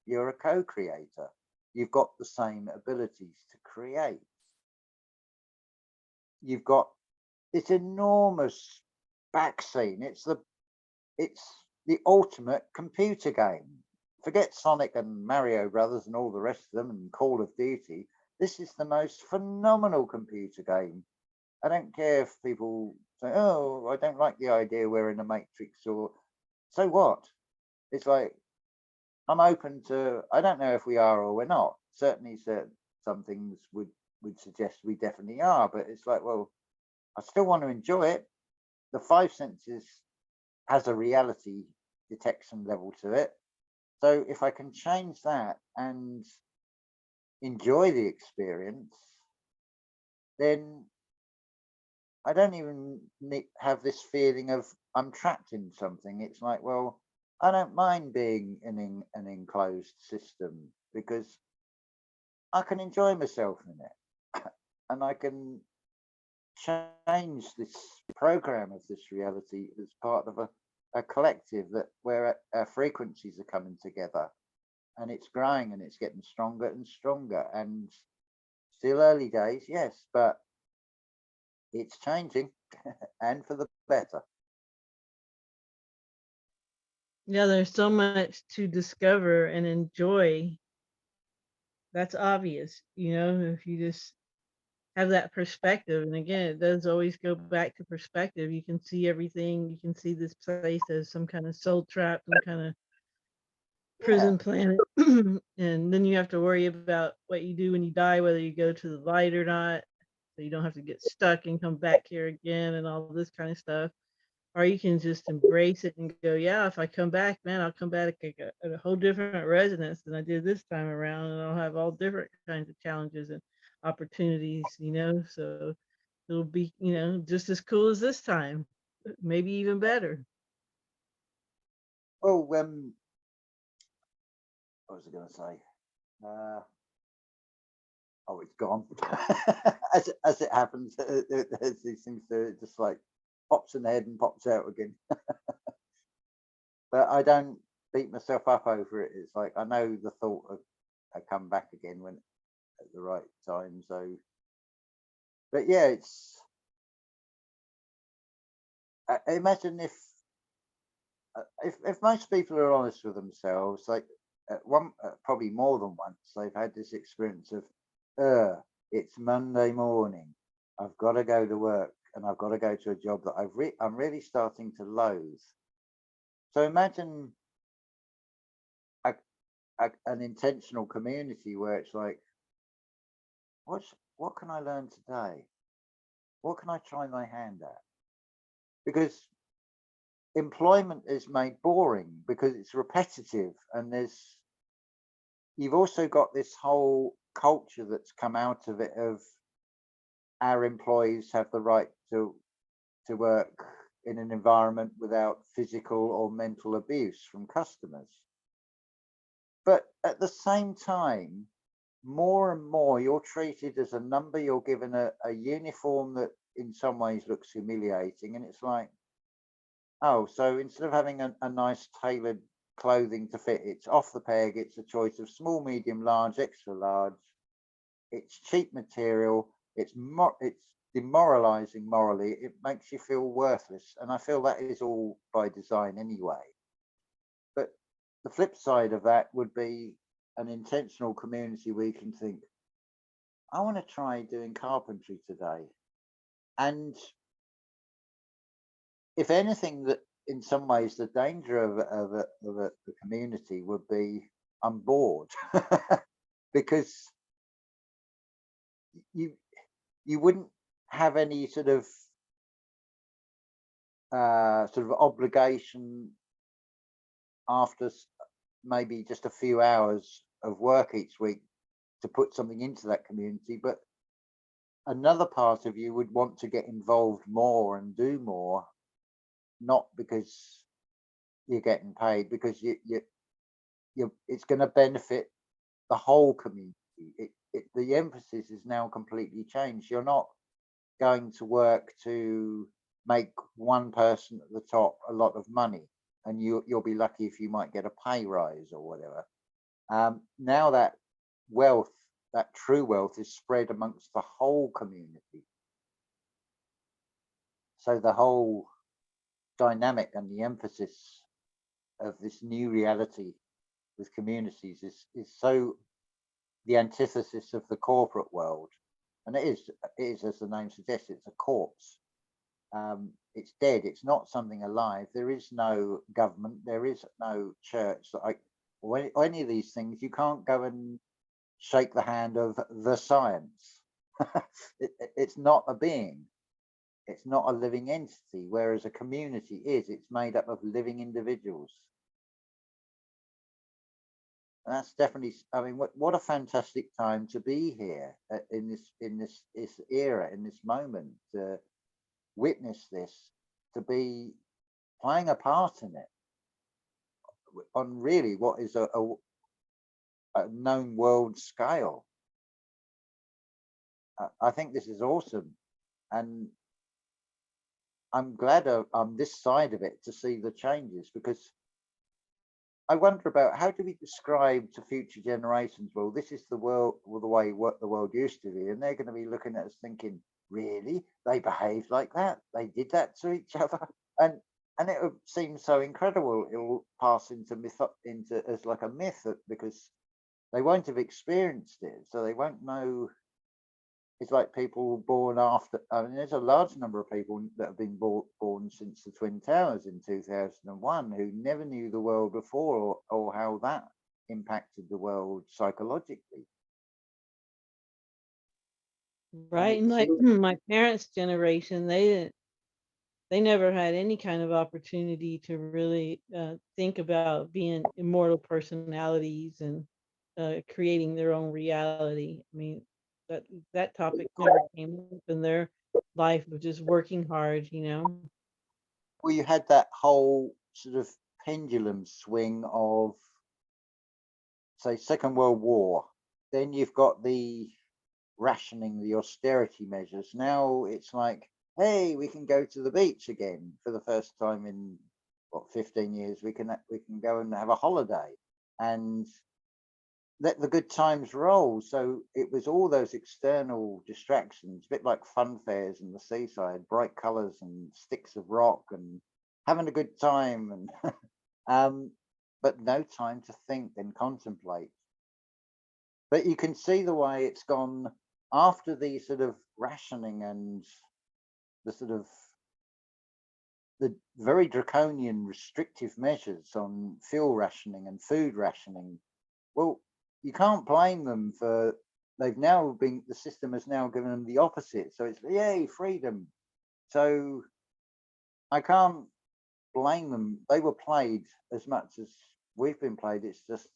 B: you're a co-creator. You've got the same abilities to create. You've got this enormous backscene. It's the ultimate computer game. Forget Sonic and Mario Brothers and all the rest of them and Call of Duty. This is the most phenomenal computer game. I don't care if people say, "Oh, I don't like the idea we're in a matrix," or so what? It's like I'm open to. I don't know if we are or we're not. Certainly, some things would suggest we definitely are, but it's like, well, I still want to enjoy it. The five senses has a reality detection level to it. So if I can change that and enjoy the experience, then I don't even have this feeling of I'm trapped in something. It's like, well, I don't mind being in an enclosed system because I can enjoy myself in it and I can change this program of this reality as part of a collective that where our frequencies are coming together and it's growing and it's getting stronger and stronger and still early days, yes, but it's changing and for the better.
A: Yeah, there's so much to discover and enjoy. That's obvious, if you just have that perspective. And again, it does always go back to perspective. You can see everything. You can see this place as some kind of soul trap, some kind of
B: Yeah.
A: prison planet. And then you have to worry about what you do when you die, whether you go to the light or not. So you don't have to get stuck and come back here again and all this kind of stuff. Or you can just embrace it and go, yeah, if I come back, man, I'll come back at a whole different residence than I did this time around. And I'll have all different kinds of challenges and opportunities. So it'll be, just as cool as this time, maybe even better.
B: Oh, what was I going to say? Uh, oh, it's gone. As it happens, as these things do, it just like pops in the head and pops out again. But I don't beat myself up over it. It's like I know the thought of I come back again when at the right time. So, but yeah, it's. I imagine if most people are honest with themselves, like probably more than once, they've had this experience of, it's Monday morning, I've got to go to work and I've got to go to a job that I'm really starting to loathe. So imagine an intentional community where it's like, what can I learn today? What can I try my hand at? Because employment is made boring because it's repetitive and you've also got this whole culture that's come out of it of our employees have the right to work in an environment without physical or mental abuse from customers. But at the same time, more and more you're treated as a number, you're given a uniform that in some ways looks humiliating, and it's like, oh, so instead of having a nice tailored clothing to fit, it's off the peg, it's a choice of small, medium, large, extra large, it's cheap material, it's demoralizing morally, it makes you feel worthless. And I feel that is all by design anyway. But the flip side of that would be an intentional community where you can think, I want to try doing carpentry today. And if anything, that in some ways the danger of a community would be I'm bored. because you wouldn't have any sort of obligation after maybe just a few hours of work each week to put something into that community, but another part of you would want to get involved more and do more, not because you're getting paid, because it's going to benefit the whole community. The emphasis is now completely changed. You're not going to work to make one person at the top a lot of money, and you'll be lucky if you might get a pay rise or whatever. Now that wealth, that true wealth, is spread amongst the whole community. So the whole dynamic and the emphasis of this new reality with communities is so the antithesis of the corporate world. And it is, as the name suggests, it's a corpse. It's dead. It's not something alive. There is no government. There is no church. Or any of these things. You can't go and shake the hand of the science. It's not a being. It's not a living entity. Whereas a community is. It's made up of living individuals. And that's definitely. I mean, what a fantastic time to be here in this era, in this moment. Witness this, to be playing a part in it on really what is a known world scale. I think this is awesome, and I'm glad I'm this side of it to see the changes, because I wonder about how do we describe to future generations, well, this is the world, well, the way what the world used to be, and they're going to be looking at us thinking, really, they behaved like that, they did that to each other, and it would seem so incredible. It will pass into into as like a myth, because they won't have experienced it, so they won't know. It's like people born after. I mean, there's a large number of people that have been born since the Twin Towers in 2001 who never knew the world before, or how that impacted the world psychologically.
A: Right. And like my parents' generation, they never had any kind of opportunity to really think about being immortal personalities and creating their own reality. I mean, that topic never came up in their life of just working hard, you know.
B: Well, you had that whole sort of pendulum swing of, say, Second World War. Then you've got the rationing, the austerity measures. Now it's like, hey, we can go to the beach again for the first time in 15 years. We can go and have a holiday and let the good times roll. So it was all those external distractions, a bit like fun fairs in the seaside, bright colors and sticks of rock and having a good time, and but no time to think and contemplate. But you can see the way it's gone after the sort of rationing and the sort of the very draconian restrictive measures on fuel rationing and food rationing. Well, you can't blame them for, they've now been, the system has now given them the opposite. So it's, yay, freedom. So I can't blame them. They were played as much as we've been played. It's just,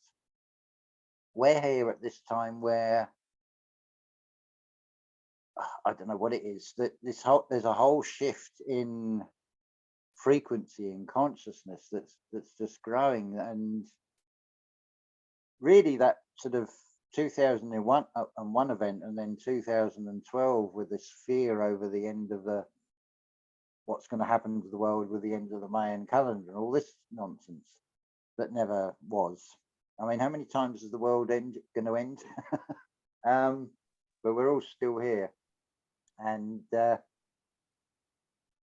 B: we're here at this time where I don't know what it is, that there's a whole shift in frequency and consciousness that's just growing. And really that sort of 2001 event, and then 2012 with this fear over the end of the, what's going to happen to the world with the end of the Mayan calendar and all this nonsense that never was. I mean, how many times is the world going to end? But we're all still here. And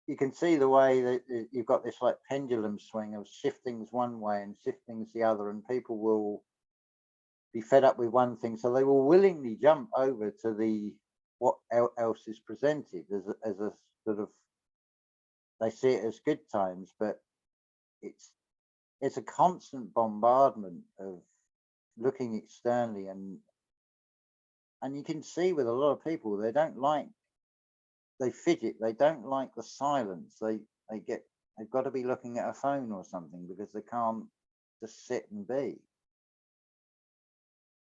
B: you can see the way that you've got this like pendulum swing of shiftings one way and shiftings the other, and people will be fed up with one thing, so they will willingly jump over to the what else is presented as a sort of, they see it as good times, but it's a constant bombardment of looking externally, and you can see with a lot of people, they don't like, they fidget, they don't like the silence. They get, they've got to be looking at a phone or something because they can't just sit and be.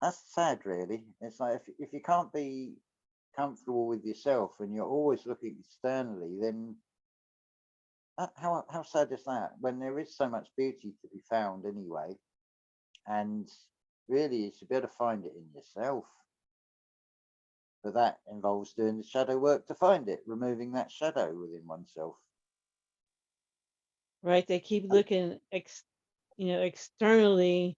B: That's sad, really. It's like if you can't be comfortable with yourself and you're always looking externally, then how sad is that? When there is so much beauty to be found anyway, and really you should be able to find it in yourself. But that involves doing the shadow work to find it, removing that shadow within oneself.
A: Right? They keep looking externally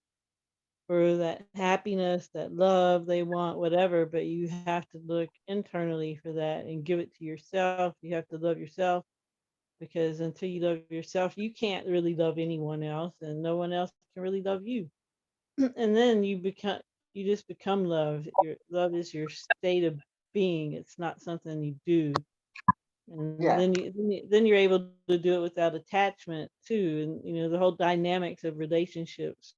A: for that happiness, that love they want, whatever, but you have to look internally for that and give it to yourself. You have to love yourself, because until you love yourself, you can't really love anyone else, and no one else can really love you. And then you just become love. Your love is your state of being. It's not something you do. And
B: Yeah.
A: then you're able to do it without attachment too. And the whole dynamics of relationships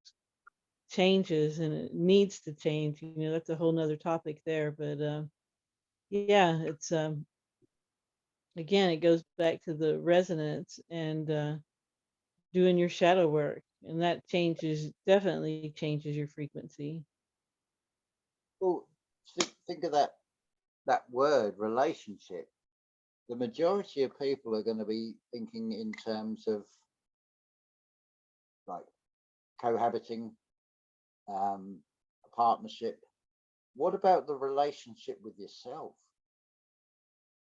A: changes, and it needs to change. That's a whole nother topic there. But yeah, it's again, it goes back to the resonance and doing your shadow work, and that definitely changes your frequency.
B: Well, think of that word relationship. The majority of people are going to be thinking in terms of like cohabiting, a partnership. What about the relationship with yourself?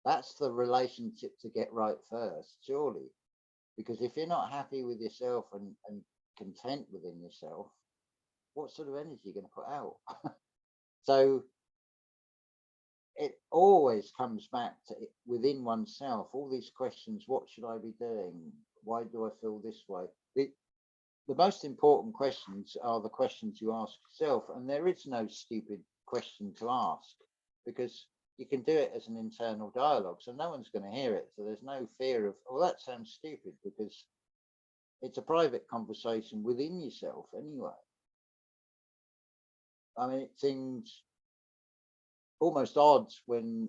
B: That's the relationship to get right first, surely. Because if you're not happy with yourself and content within yourself, what sort of energy are you going to put out? So it always comes back to within oneself, all these questions: what should I be doing? Why do I feel this way? The most important questions are the questions you ask yourself, and there is no stupid question to ask, because you can do it as an internal dialogue, so no one's going to hear it. So there's no fear of, oh, that sounds stupid, because it's a private conversation within yourself anyway. I mean, it seems almost odd when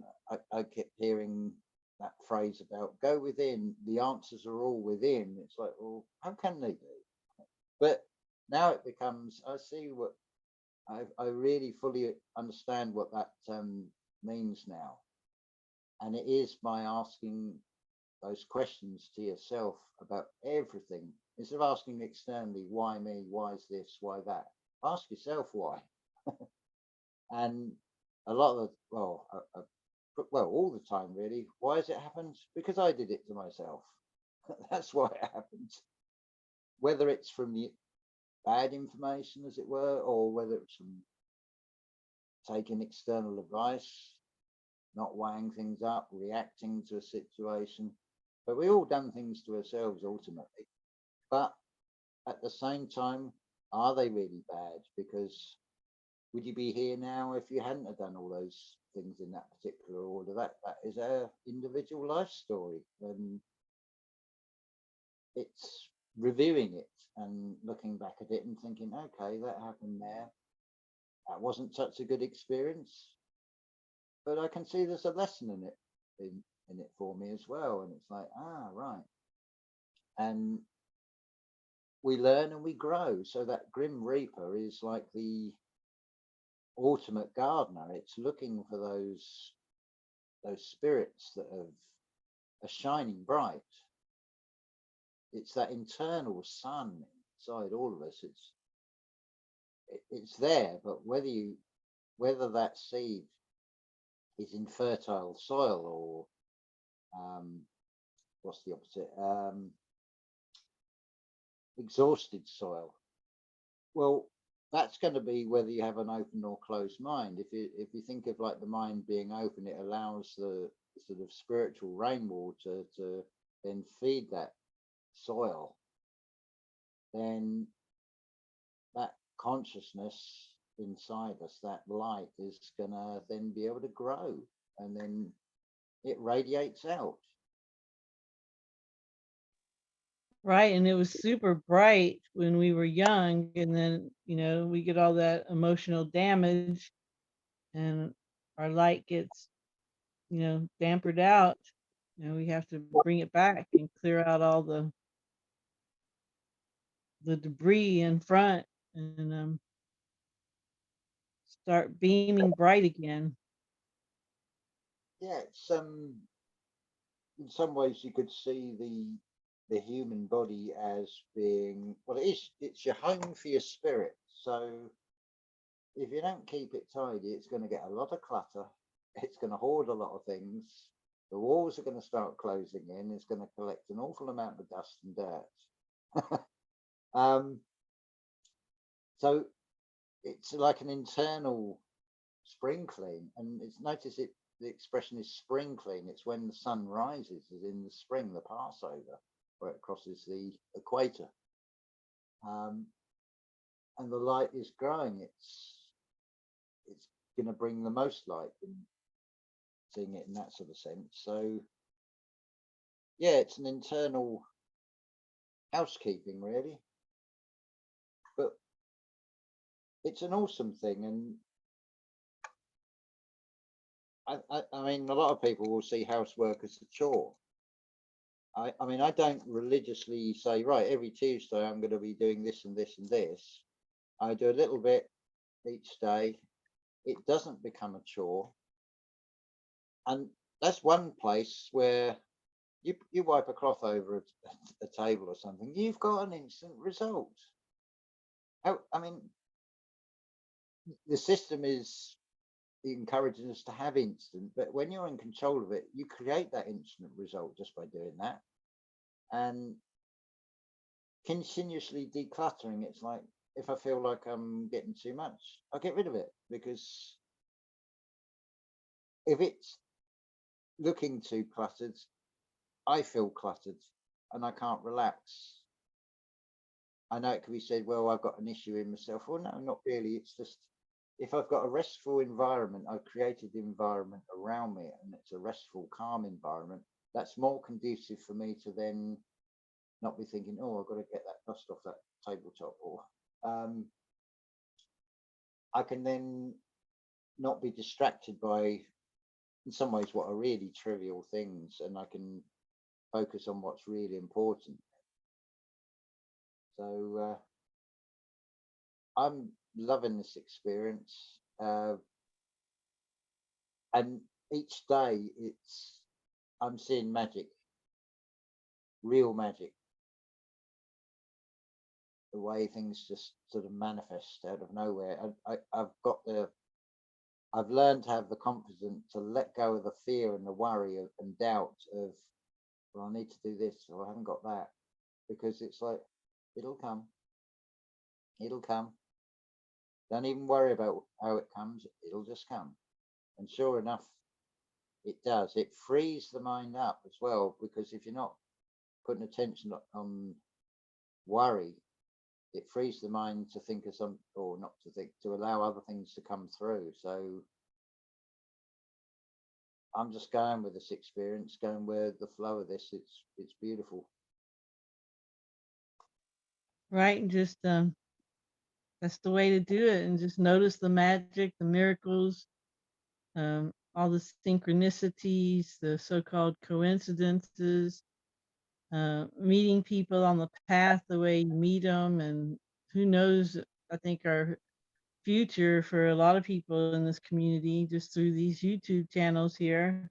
B: I kept hearing that phrase about go within, the answers are all within. It's like, well, how can they be? But now it becomes, I see what I really fully understand what that means now. And it is by asking those questions to yourself about everything, instead of asking externally, why me, why is this, why that, ask yourself why. And a lot of the, well, all the time really, why has it happened? Because I did it to myself. That's why it happens. Whether it's from the bad information, as it were, or whether it's from taking external advice, not weighing things up, reacting to a situation. But we all done things to ourselves ultimately. But at the same time, are they really bad? Because would you be here now if you hadn't have done all those things in that particular order? That is our individual life story, and it's reviewing it and looking back at it and thinking, okay, that happened there. That wasn't such a good experience, but I can see there's a lesson in it in it for me as well. And it's like, right. And we learn and we grow. So that Grim Reaper is like the ultimate gardener. It's looking for those spirits that are shining bright. It's that internal sun inside all of us. It's there, but whether that seed is in fertile soil or what's the opposite, exhausted soil, well, that's going to be whether you have an open or closed mind. If you think of like the mind being open, it allows the sort of spiritual rainwater to then feed that soil. Then that consciousness inside us, that light, is gonna then be able to grow, and then it radiates out.
A: Right, and it was super bright when we were young, and then, we get all that emotional damage, and our light gets, dampered out. We have to bring it back and clear out all the debris in front, and start beaming bright again.
B: Yeah, it's in some ways you could see the human body as being, well, it's your home for your spirit. So if you don't keep it tidy, it's going to get a lot of clutter. It's going to hoard a lot of things. The walls are going to start closing in. It's going to collect an awful amount of dust and dirt. um, so it's like an internal spring clean, and it's notice it. The expression is spring clean. It's when the sun rises, as in the spring, the Passover, where it crosses the equator, um, and the light is growing. It's going to bring the most light in seeing it in that sort of sense. So yeah, it's an internal housekeeping, really, but it's an awesome thing. And I mean, a lot of people will see housework as a chore. I mean, I don't religiously say, right, every Tuesday I'm going to be doing this and this and this. I do a little bit each day. It doesn't become a chore. And that's one place where you wipe a cloth over a table or something, you've got an instant result. I mean, the system is encouraging us to have instant, but when you're in control of it, you create that instant result just by doing that. And continuously decluttering, it's like, if I feel like I'm getting too much, I'll get rid of it, because if it's looking too cluttered, I feel cluttered and I can't relax. I know it can be said, well, I've got an issue in myself. Well, no, not really. It's just, if I've got a restful environment, I've created the environment around me, and it's a restful, calm environment, that's more conducive for me to then not be thinking, oh, I've got to get that dust off that tabletop, or um, I can then not be distracted by, in some ways, what are really trivial things, and I can focus on what's really important. So I'm loving this experience, and each day I'm seeing magic, real magic, the way things just sort of manifest out of nowhere. I've learned to have the confidence to let go of the fear and the worry and doubt of, well, I need to do this, or I haven't got that, because it's like, it'll come, it'll come. Don't even worry about how it comes, it'll just come. And sure enough, it does. It frees the mind up as well, because if you're not putting attention on worry, it frees the mind to think of some, or not to think, to allow other things to come through. So I'm just going with this experience, going with the flow of this. It's beautiful.
A: Right, and just that's the way to do it, and just notice the magic, the miracles, all the synchronicities, the so-called coincidences, meeting people on the path the way you meet them, and who knows, I think our future for a lot of people in this community, just through these YouTube channels here,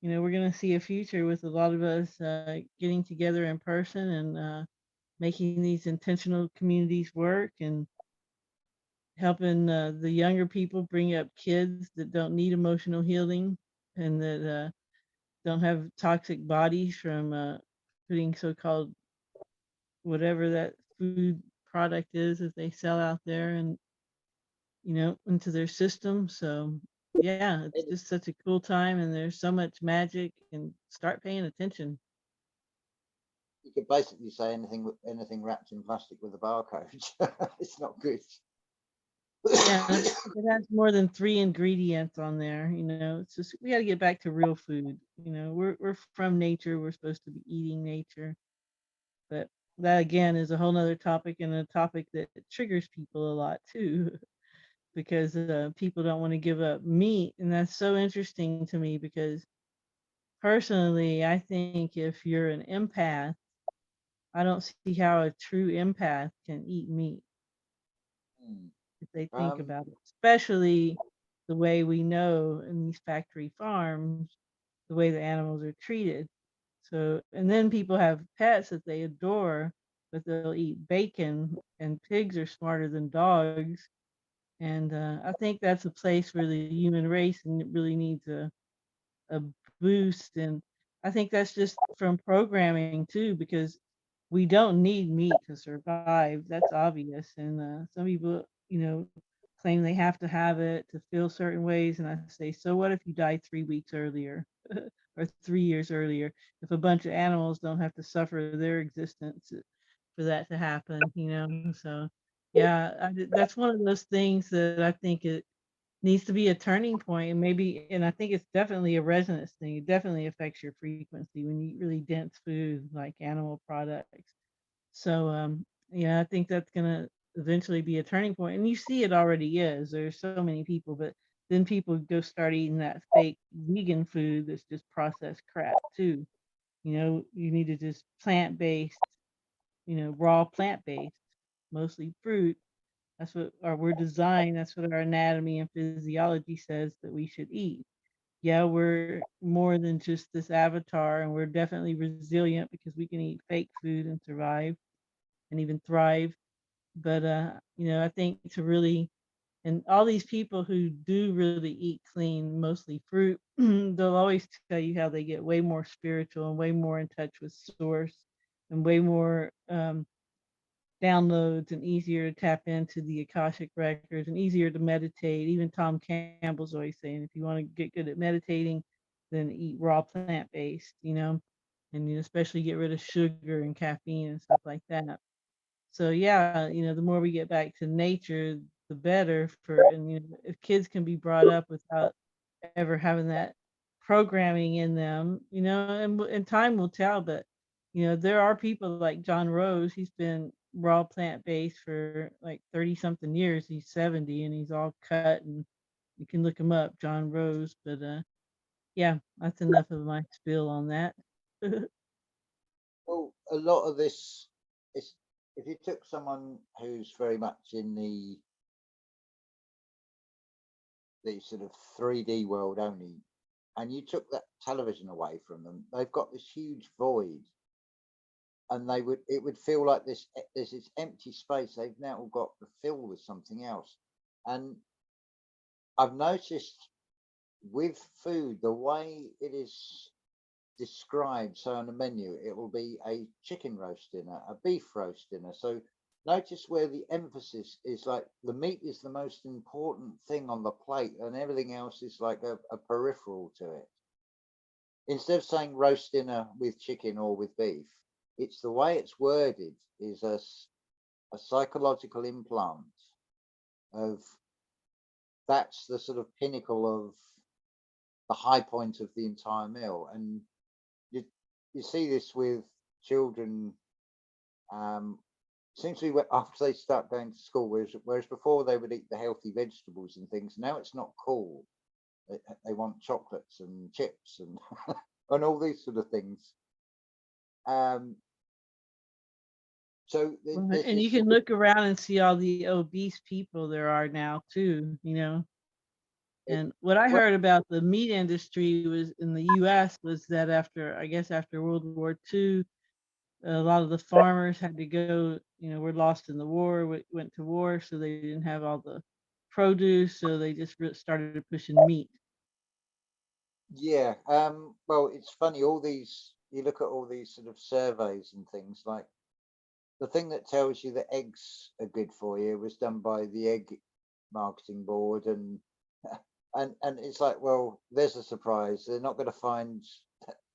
A: we're going to see a future with a lot of us getting together in person and making these intentional communities work, and helping the younger people bring up kids that don't need emotional healing, and that don't have toxic bodies from putting so-called whatever that food product is that they sell out there, and into their system. So yeah, it's just such a cool time, and there's so much magic, and start paying attention.
B: You could basically say anything wrapped in plastic with a barcode. It's not good.
A: Yeah, and if it has more than 3 ingredients on there, it's just, we got to get back to real food. We're from nature. We're supposed to be eating nature, but that again is a whole nother topic, and a topic that triggers people a lot too, because people don't want to give up meat. And that's so interesting to me because personally, I think if you're an empath, I don't see how a true empath can eat meat
B: Mm.
A: if they think
B: Um,
A: about it, especially the way we know in these factory farms, the way the animals are treated. So, and then people have pets that they adore, but they'll eat bacon, and pigs are smarter than dogs. And I think that's a place where the human race really needs a boost. And I think that's just from programming too, because we don't need meat to survive. That's obvious. And some people, claim they have to have it to feel certain ways. And I say, so what if you died 3 weeks earlier or 3 years earlier? If a bunch of animals don't have to suffer their existence for that to happen. So, yeah, that's one of those things that I think it needs to be a turning point, and maybe, and I think it's definitely a resonance thing. It definitely affects your frequency when you eat really dense food like animal products. So, yeah, I think that's gonna eventually be a turning point, and you see it already is. There's so many people, but then people go start eating that fake vegan food that's just processed crap too. You need to just plant-based, raw plant-based, mostly fruit. That's what we're designed. That's what our anatomy and physiology says that we should eat. Yeah, we're more than just this avatar, and we're definitely resilient because we can eat fake food and survive and even thrive. But I think to really, and all these people who do really eat clean, mostly fruit, they'll always tell you how they get way more spiritual and way more in touch with source and way more downloads and easier to tap into the Akashic records and easier to meditate. Even Tom Campbell's always saying if you want to get good at meditating, then eat raw plant based, and especially get rid of sugar and caffeine and stuff like that. So yeah, the more we get back to nature, the better for, and if kids can be brought up without ever having that programming in them, and time will tell. But there are people like John Rose. He's been raw plant based for like 30 something years. He's 70 and he's all cut, and you can look him up, John Rose. But yeah, that's enough of my spill on that.
B: well, a lot of this is, if you took someone who's very much in the sort of 3D world only, and you took that television away from them, they've got this huge void, and it would feel like there's this empty space they've now got to fill with something else. And I've noticed with food, the way it is described, so on the menu, it will be a chicken roast dinner, a beef roast dinner. So notice where the emphasis is, like the meat is the most important thing on the plate, and everything else is like a peripheral to it. Instead of saying roast dinner with chicken or with beef, it's the way it's worded is a psychological implant of, that's the sort of pinnacle of the high point of the entire meal. And you you see this with children. Seems to be after they start going to school, whereas before they would eat the healthy vegetables and things. Now it's not cool. They want chocolates and chips and and all these sort of things. Um, so there's
A: And you
B: this
A: can
B: sort
A: look around and see all the obese people there are now too.
B: of,
A: And what I
B: well,
A: heard about the meat industry was in the US was that after World War II, a lot of the farmers had to go, were lost in the war, went to war, so they didn't have all the produce, so they just started pushing meat.
B: yeah. Well, it's funny. All these, you look at all these sort of surveys and things, like the thing that tells you that eggs are good for you was done by the egg marketing board, and and it's like, well, there's a surprise. They're not going to find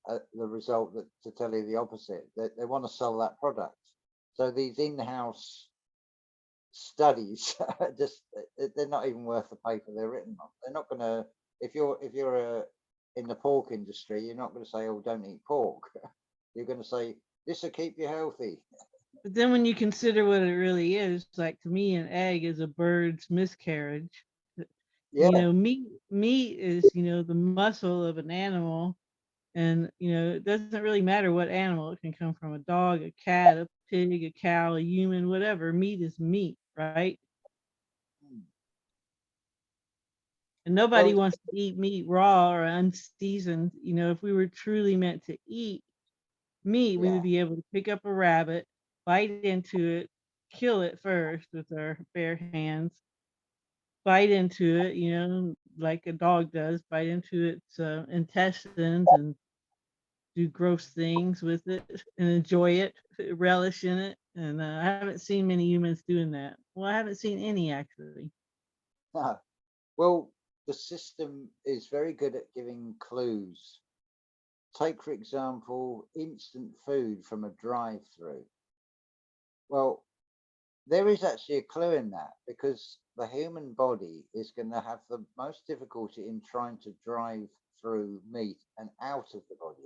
B: the result that to tell you the opposite. They want to sell that product. So these in-house studies just, they're not even worth the paper they're written on. They're not going to, if you're in the pork industry, you're not going to say, oh, don't eat pork. You're going to say, this will keep you healthy.
A: But then when you consider what it really is, like to me, an egg is a bird's miscarriage.
B: Yeah,
A: Meat is, the muscle of an animal. And, it doesn't really matter what animal. It can come from a dog, a cat, a pig, a cow, a human, whatever. Meat is meat, right?
B: mm,
A: And
B: well,
A: nobody wants to eat meat raw or unseasoned. If we were truly meant to eat meat, we
B: yeah,
A: would be able to pick up a rabbit, bite into it, kill it first with our bare hands, bite into it, like a dog does, bite into its intestines and do gross things with it and enjoy it, relish in it. And I haven't seen many humans doing that. Well, I haven't seen any actually.
B: no. Well, the system is very good at giving clues. Take, for example, instant food from a drive-through. Well, there is actually a clue in that because the human body is going to have the most difficulty in trying to drive through meat and out of the body.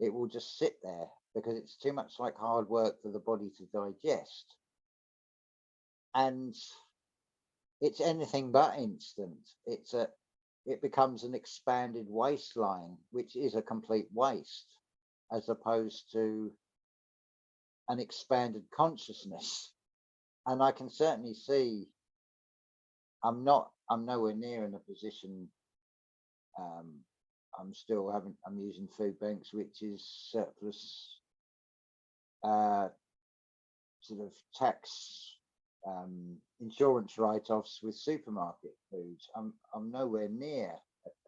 B: It will just sit there because it's too much like hard work for the body to digest. And it's anything but instant. It becomes an expanded waistline, which is a complete waste, as opposed to an expanded consciousness. And I can certainly see I'm nowhere near in a position. Um, I'm using food banks, which is surplus uh, sort of tax insurance write-offs with supermarket foods. I'm nowhere near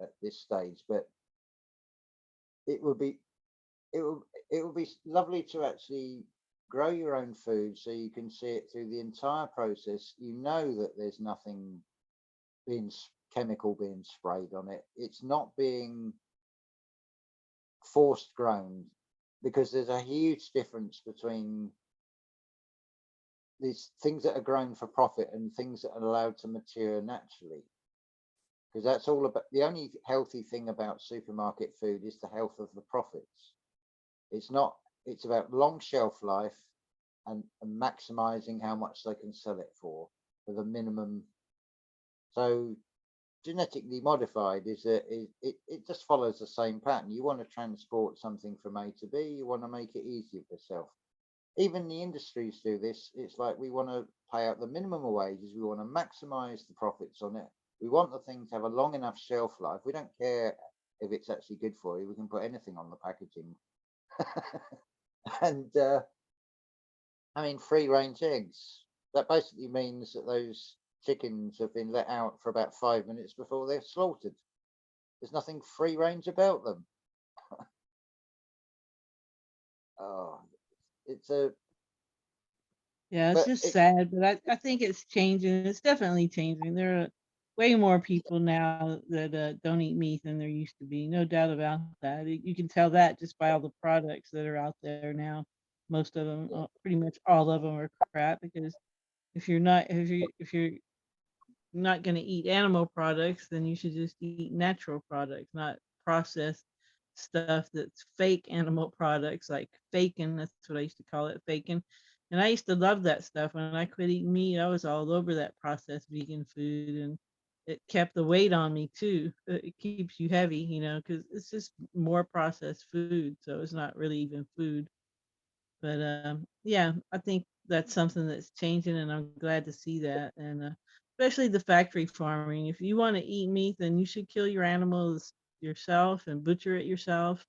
B: at this stage, but it would be it would be lovely to actually grow your own food so you can see it through the entire process. You know that there's nothing being chemical being sprayed on it. It's not being forced grown because there's a huge difference between these things that are grown for profit and things that are allowed to mature naturally. Because that's all about the only healthy thing about supermarket food is the health of the profits. It's not, it's about long shelf life and maximizing how much they can sell it for the minimum. So genetically modified is it just follows the same pattern. You want to transport something from A to B, you want to make it easier for yourself. Even the industries do this. It's like we want to pay out the minimum wages, we want to maximize the profits on it. We want the thing to have a long enough shelf life. We don't care if it's actually good for you. We can put anything on the packaging. And I mean, free range eggs. That basically means that those chickens have been let out for about 5 minutes before they're slaughtered. There's nothing free range about them. Oh, it's a,
A: Yeah, it's
B: but
A: just
B: it,
A: sad, but I think it's changing. It's definitely changing. There are way more people now that don't eat meat than there used to be. No doubt about that. You can tell that just by all the products that are out there now. Most of them, pretty much all of them, are crap because if you're not going to eat animal products, then you should just eat natural products, not processed stuff that's fake animal products like bacon. That's what I used to call it, bacon. And I used to love that stuff. When I quit eating meat, I was all over that processed vegan food, and it kept the weight on me too. It keeps you heavy, because it's just more processed food, so it's not really even food. But yeah, I think that's something that's changing, and I'm glad to see that. And especially the factory farming. If you want to eat meat, then you should kill your animals yourself and butcher it yourself.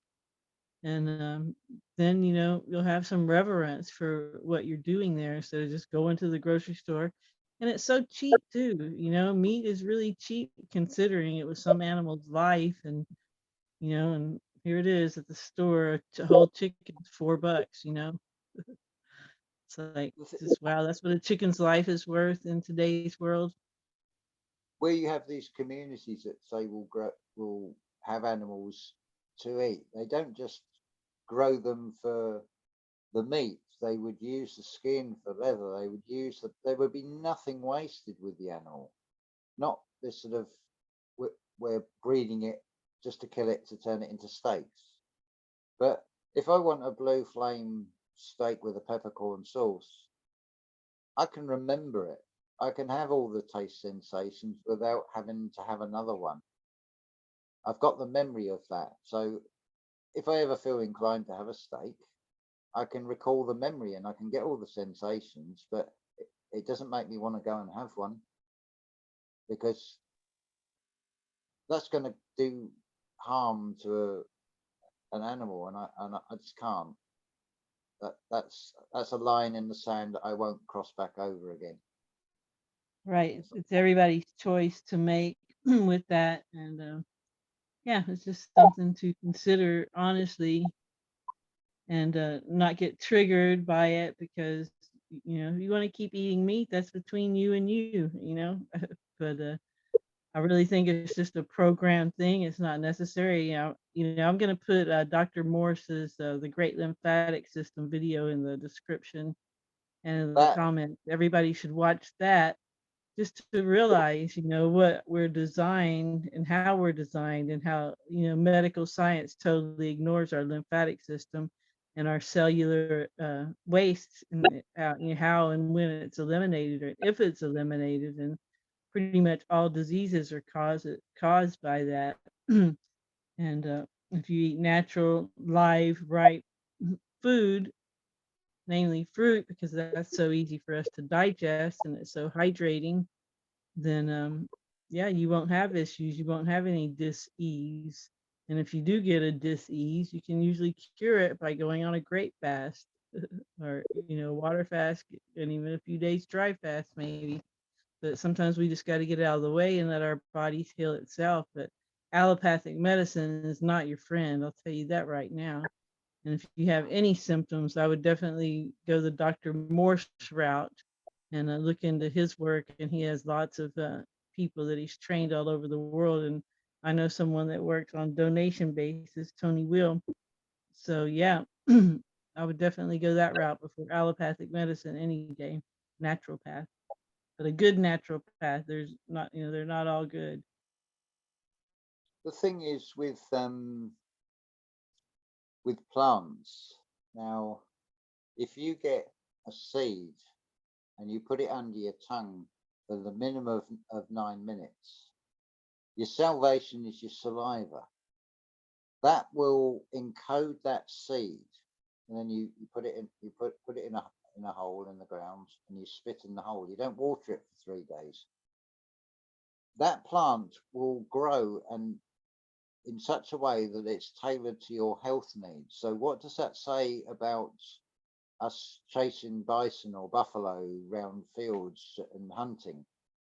A: And then you'll have some reverence for what you're doing there instead of just going to the grocery store. And it's so cheap too. Meat is really cheap considering it was some animal's life, and here it is at the store, a whole chicken's $4. It's like,
B: the th-
A: just wow, that's what a chicken's life is worth in today's world.
B: where you have these communities that say will have animals to eat, they don't just grow them for the meat. They would use the skin for leather. They would there would be nothing wasted with the animal. Not this sort of we're breeding it just to kill it to turn it into steaks. But if I want a blue flame steak with a peppercorn sauce, I can remember it. I can have all the taste sensations without having to have another one. I've got the memory of that. So if I ever feel inclined to have a steak, I can recall the memory and I can get all the sensations, but it doesn't make me want to go and have one, because that's going to do harm to an animal, and I just can't. That's a line in the sand that I won't cross back over again.
A: Right. It's everybody's choice to make with that. And yeah, it's just something to consider honestly, and not get triggered by it, because if you want to keep eating meat, that's between you and you. But I really think it's just a program thing. It's not necessary. I'm going to put Dr. Morse's The Great Lymphatic System video in the description and in the
B: That
A: comments. Everybody should watch that, just to realize, what we're designed and how we're designed, and how, medical science totally ignores our lymphatic system and our cellular waste, and how and when it's eliminated, or if it's eliminated. And pretty much all diseases are caused by that. And if you eat natural, live, ripe food, namely fruit, because that's so easy for us to digest and it's so hydrating, then yeah, you won't have issues. You won't have any dis-ease. And if you do get a dis-ease, you can usually cure it by going on a grape fast or water fast, and even a few days dry fast maybe. But sometimes we just got to get it out of the way and let our bodies heal itself. But allopathic medicine is not your friend, I'll tell you that right now. And if you have any symptoms, I would definitely go the Dr. Morse route and look into his work. And he has lots of people that he's trained all over the world. And I know someone that works on donation basis, Tony Will. So yeah, I would definitely go that route before allopathic medicine any day, naturopath. But a good naturopath, there's not, they're not all good.
B: the thing is with plants. Now, if you get a seed and you put it under your tongue for the minimum of 9 minutes, your salvation is your saliva. That will encode that seed, and then you put it in, put it in a hole in the ground, and you spit in the hole. You don't water it for 3 days. That plant will grow and in such a way that it's tailored to your health needs. So what does that say about us chasing bison or buffalo round fields and hunting?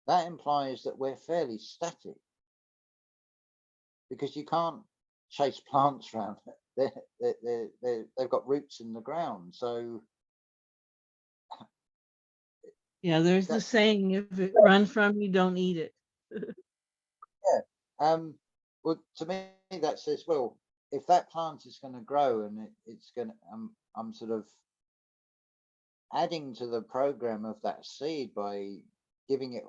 B: That implies that we're fairly static, because you can't chase plants around. They've got roots in the ground. So
A: Yeah, there's the saying, if it runs from you, don't eat it.
B: yeah. Well, to me, that says, well, if that plant is going to grow and it's going to, I'm sort of adding to the program of that seed by giving it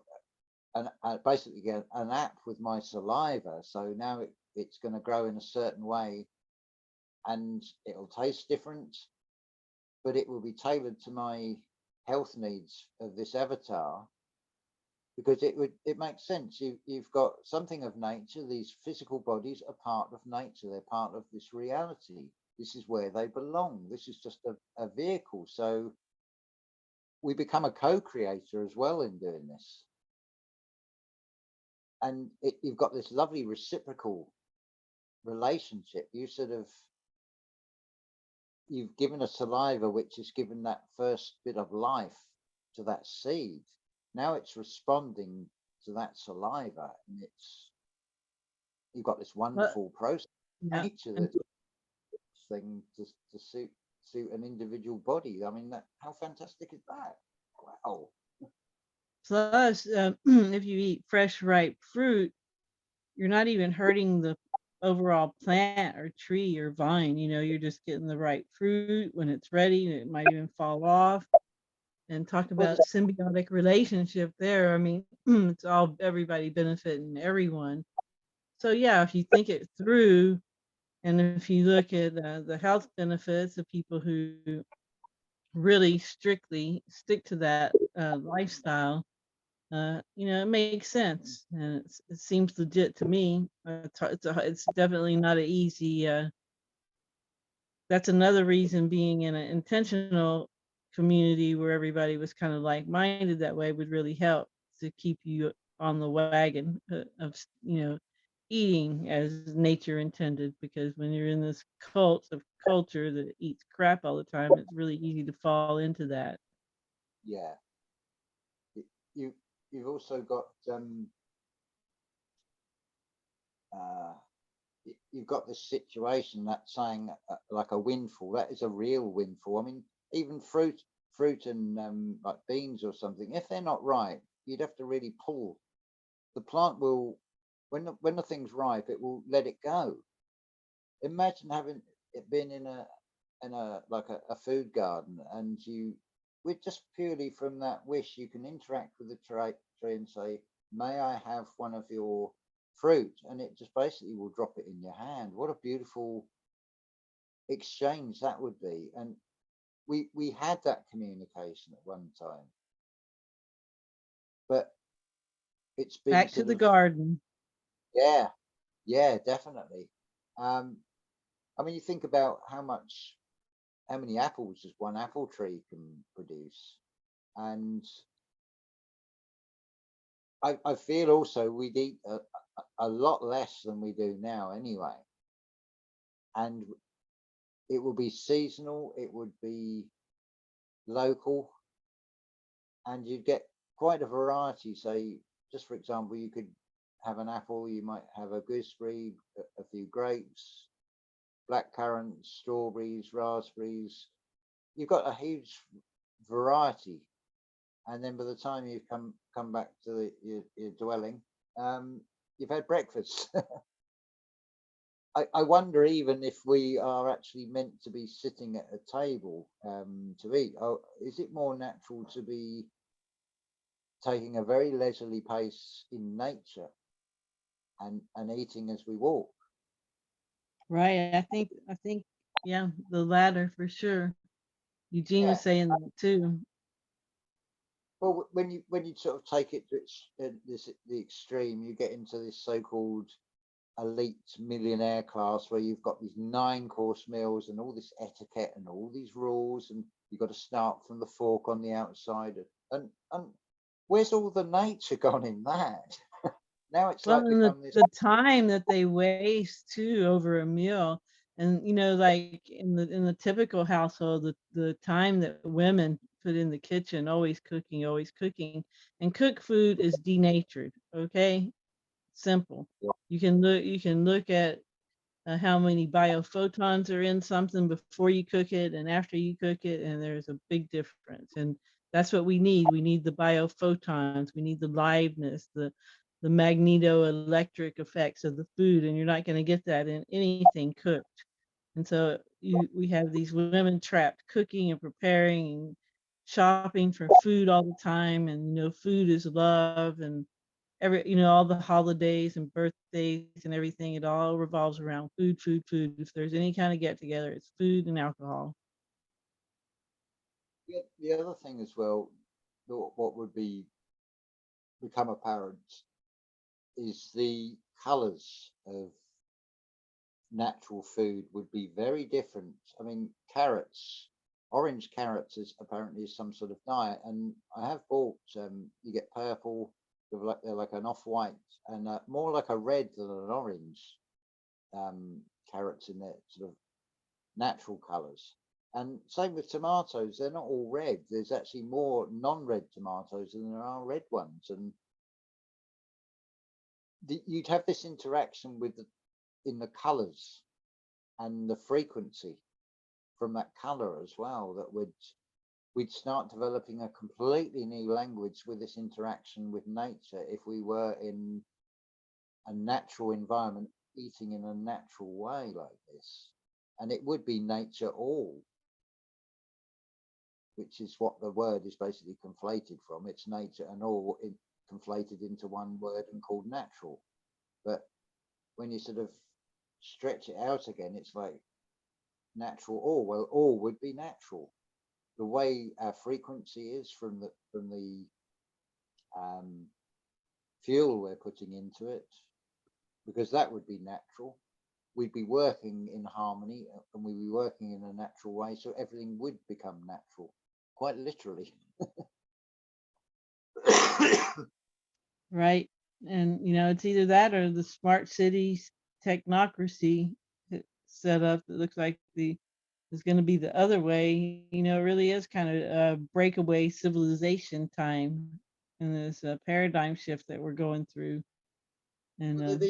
B: basically an app with my saliva. So now it's going to grow in a certain way, and it'll taste different, but it will be tailored to my health needs of this avatar. Because it makes sense. You've got something of nature. These physical bodies are part of nature. They're part of this reality. This is where they belong. This is just a vehicle. So we become a co-creator as well in doing this. And you've got this lovely reciprocal relationship. You've given a saliva which has given that first bit of life to that seed. Now it's responding to that saliva, and you've got this wonderful process
A: Yeah.
B: nature that's thing to suit an individual body. I mean, how fantastic is that? Wow.
A: Plus, if you eat fresh, ripe fruit, you're not even hurting the overall plant or tree or vine. You're just getting the right fruit when it's ready. It might even fall off. And talk about symbiotic relationship there. I mean, it's all everybody benefiting everyone. So yeah, if you think it through, and if you look at the health benefits of people who really strictly stick to that lifestyle, it makes sense, and it seems legit to me. It's definitely not an easy. That's another reason being in an intentional community where everybody was kind of like minded that way would really help to keep you on the wagon of eating as nature intended. Because when you're in this cult of culture that eats crap all the time, it's really easy to fall into that.
B: Yeah. You you've also got uh, you've got this situation that's saying like a windfall. That is a real windfall. I mean, even fruit and like beans or something. If they're not ripe, you'd have to really pull. The plant will, when the thing's ripe, it will let it go. Imagine having it been in a like a food garden, and you, with just purely from that wish, you can interact with the tree and say, "May I have one of your fruit?" And it just basically will drop it in your hand. What a beautiful exchange that would be. And we had that communication at one time, but it's been
A: Back to
B: sort
A: the
B: of,
A: garden.
B: yeah, yeah, definitely. Um, I mean, you think about how many apples does one apple tree can produce, and I feel also we'd eat a lot less than we do now anyway, and it will be seasonal, it would be local, and you'd get quite a variety. Say, just for example, you could have an apple, you might have a gooseberry, a few grapes, black currants, strawberries, raspberries. You've got a huge variety, and then by the time you come back to your dwelling, you've had breakfast. I wonder even if we are actually meant to be sitting at a table to eat. Oh, is it more natural to be taking a very leisurely pace in nature and eating as we walk?
A: Right. I think yeah, the latter for sure. Eugene
B: Yeah.
A: was saying that too.
B: Well, when you sort of take it to the extreme, you get into this so-called elite millionaire class where you've got these 9-course meals and all this etiquette and all these rules, and you've got to start from the fork on the outside. And where's all the nature gone in that? Now it's
A: Well,
B: like
A: and the
B: become this.
A: the time that they waste too over a meal, and like in the typical household, the time that women put in the kitchen, always cooking, and cooked food is denatured. Okay, simple. You can look at how many biophotons are in something before you cook it and after you cook it, and there's a big difference. And that's what we need. We need the biophotons. We need the liveness, the magneto-electric effects of the food, and you're not going to get that in anything cooked. And so we have these women trapped cooking and preparing and shopping for food all the time, and food is love, and all the holidays and birthdays and everything, it all revolves around food, food, food. If there's any kind of get together, it's food and alcohol.
B: The other thing as well, what would become apparent is the colours of natural food would be very different. I mean, carrots, orange carrots is apparently some sort of diet, and I have bought. You get purple, they're like an off-white, and more like a red than an orange. Carrots in their sort of natural colours. And same with tomatoes, they're not all red. There's actually more non-red tomatoes than there are red ones, and you'd have this interaction with in the colours and the frequency from that color as well, that we'd start developing a completely new language with this interaction with nature if we were in a natural environment eating in a natural way like this. And it would be nature all, which is what the word is basically conflated from. It's nature and all conflated into one word and called natural. But when you sort of stretch it out again, it's like natural all. Well, all would be natural. the way our frequency is from the fuel we're putting into it, because that would be natural. We'd be working in harmony and we'd be working in a natural way, so everything would become natural, quite literally.
A: Right. And, it's either that or the smart cities technocracy set up that looks like is going to be the other way. It really is kind of a breakaway civilization time in this paradigm shift that we're going through. And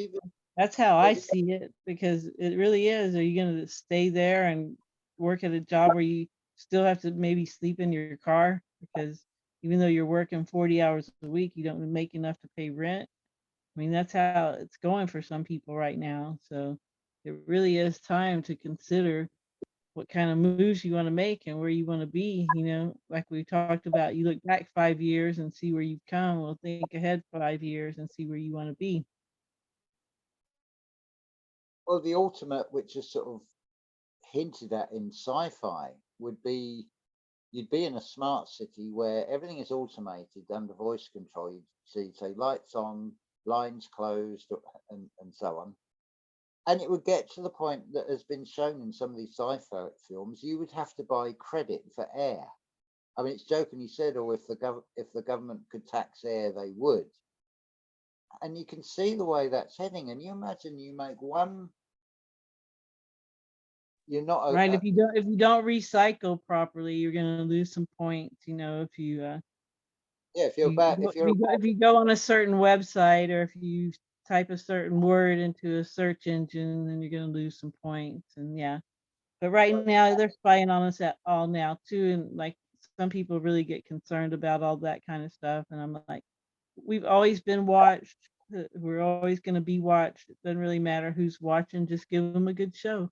A: that's how I see it, because it really is. Are you going to stay there and work at a job where you still have to maybe sleep in your car? Because even though you're working 40 hours a week, you don't make enough to pay rent. I mean, that's how it's going for some people right now. So it really is time to consider what kind of moves you want to make and where you want to be. Like we talked about, you look back 5 years and see where you've come. Well, think ahead 5 years and see where you want to be.
B: Well, the ultimate, which is sort of hinted at in sci-fi, would be you'd be in a smart city where everything is automated under voice control. You'd say lights on, blinds closed, and so on. And it would get to the point that has been shown in some of these sci-fi films, you would have to buy credit for air. I mean, it's jokingly said, or if the government could tax air, they would. And you can see the way that's heading. And you imagine you make one. You're not
A: right. If you don't recycle properly, you're going to lose some points. If you
B: yeah.
A: if you go on a certain website, or if you type a certain word into a search engine, then you're going to lose some points. And yeah, but right now they're spying on us at all now too, and like some people really get concerned about all that kind of stuff. And I'm like, we've always been watched. We're always going to be watched. It doesn't really matter who's watching. Just give them a good show.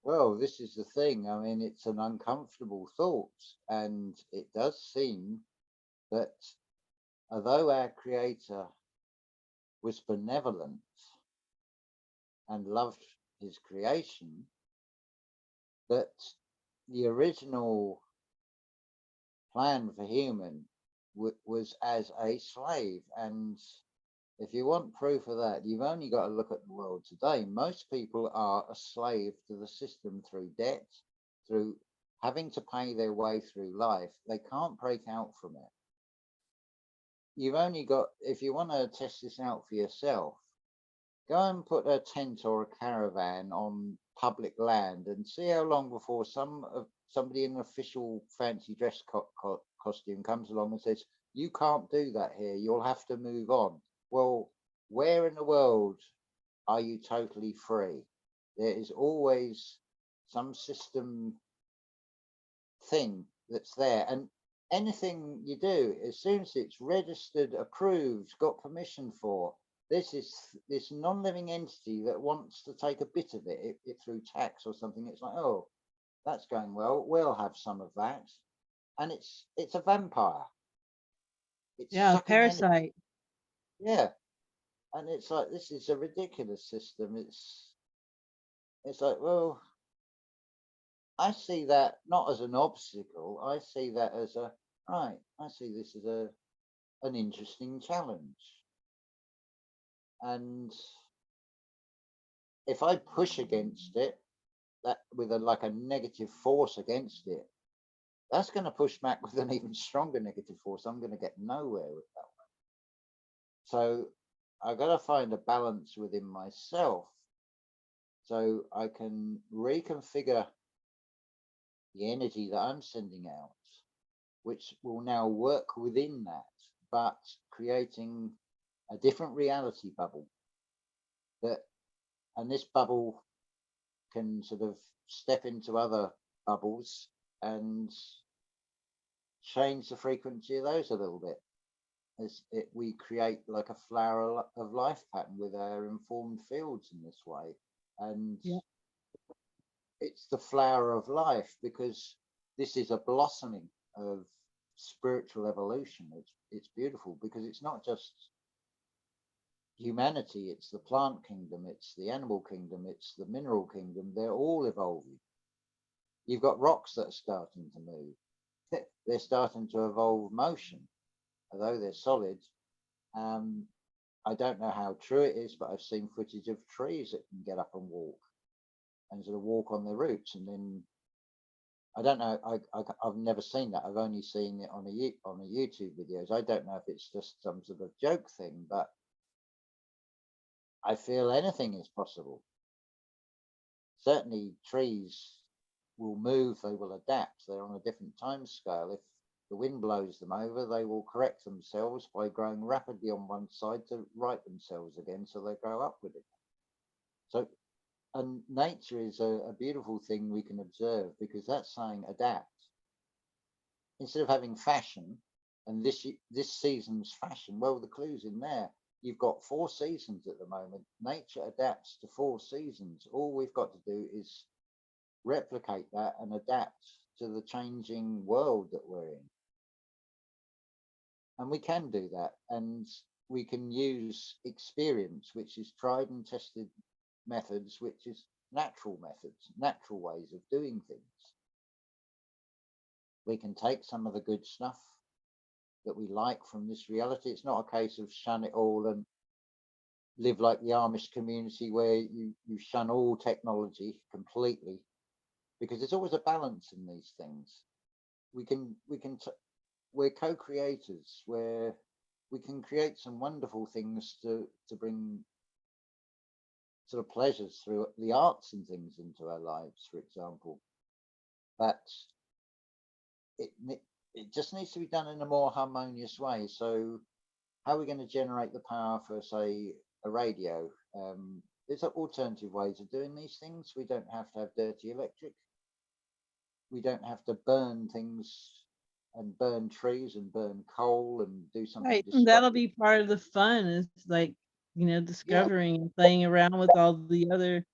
B: Well, this is the thing. I mean, it's an uncomfortable thought, and it does seem that although our Creator was benevolent and loved his creation, that the original plan for human was as a slave. And if you want proof of that, you've only got to look at the world today. Most people are a slave to the system through debt, through having to pay their way through life. They can't break out from it. You've only got, if you want to test this out for yourself, go and put a tent or a caravan on public land and see how long before somebody in an official fancy dress costume comes along and says, you can't do that here, you'll have to move on. Well, where in the world are you totally free? There is always some system thing that's there. And anything you do, as soon as it's registered, approved, got permission for, this is this non-living entity that wants to take a bit of it, through tax or something. It's like, oh, that's going well, we'll have some of that. And it's a vampire. It's
A: Yeah, parasite.
B: Yeah. And it's like, this is a ridiculous system. It's like, well, I see that not as an obstacle. I see that as I see this as an interesting challenge. And if I push against it, that with like a negative force against it, that's going to push back with an even stronger negative force. I'm going to get nowhere with that one. So I got to find a balance within myself so I can reconfigure the energy that I'm sending out, which will now work within that, but creating a different reality bubble and this bubble can sort of step into other bubbles and change the frequency of those a little bit. We create like a flower of life pattern with our informed fields in this way. And yeah, it's the flower of life because this is a blossoming of spiritual evolution. It's beautiful because it's not just humanity, it's the plant kingdom, it's the animal kingdom, it's the mineral kingdom. They're all evolving. You've got rocks that are starting to move. They're starting to evolve motion, although they're solid. I don't know how true it is, but I've seen footage of trees that can get up and walk and sort of walk on their roots. And then I don't know. I've never seen that. I've only seen it on a YouTube videos. I don't know if it's just some sort of joke thing, but I feel anything is possible. Certainly, trees will move. They will adapt. They're on a different time scale. If the wind blows them over, they will correct themselves by growing rapidly on one side to right themselves again, so they grow up with it. So, and nature is a beautiful thing we can observe, because that's saying adapt. Instead of having fashion and this season's fashion, well, the clue's in there. You've got 4 seasons at the moment. Nature adapts to 4 seasons. All we've got to do is replicate that and adapt to the changing world that we're in. And we can do that, and we can use experience, which is tried and tested methods, which is natural methods, natural ways of doing things. We can take some of the good stuff that we like from this reality. It's not a case of shun it all and live like the Amish community where you shun all technology completely, because there's always a balance in these things. We're co-creators, where we can create some wonderful things to bring sort of pleasures through the arts and things into our lives, for example. But it just needs to be done in a more harmonious way. So how are we going to generate the power for, say, a radio? There's alternative ways of doing these things. We don't have to have dirty electric. We don't have to burn things and burn trees and burn coal and do something
A: Right. And that'll
B: destructive.
A: be part of the fun, is like,
B: Yeah,
A: discovering and playing around with all the other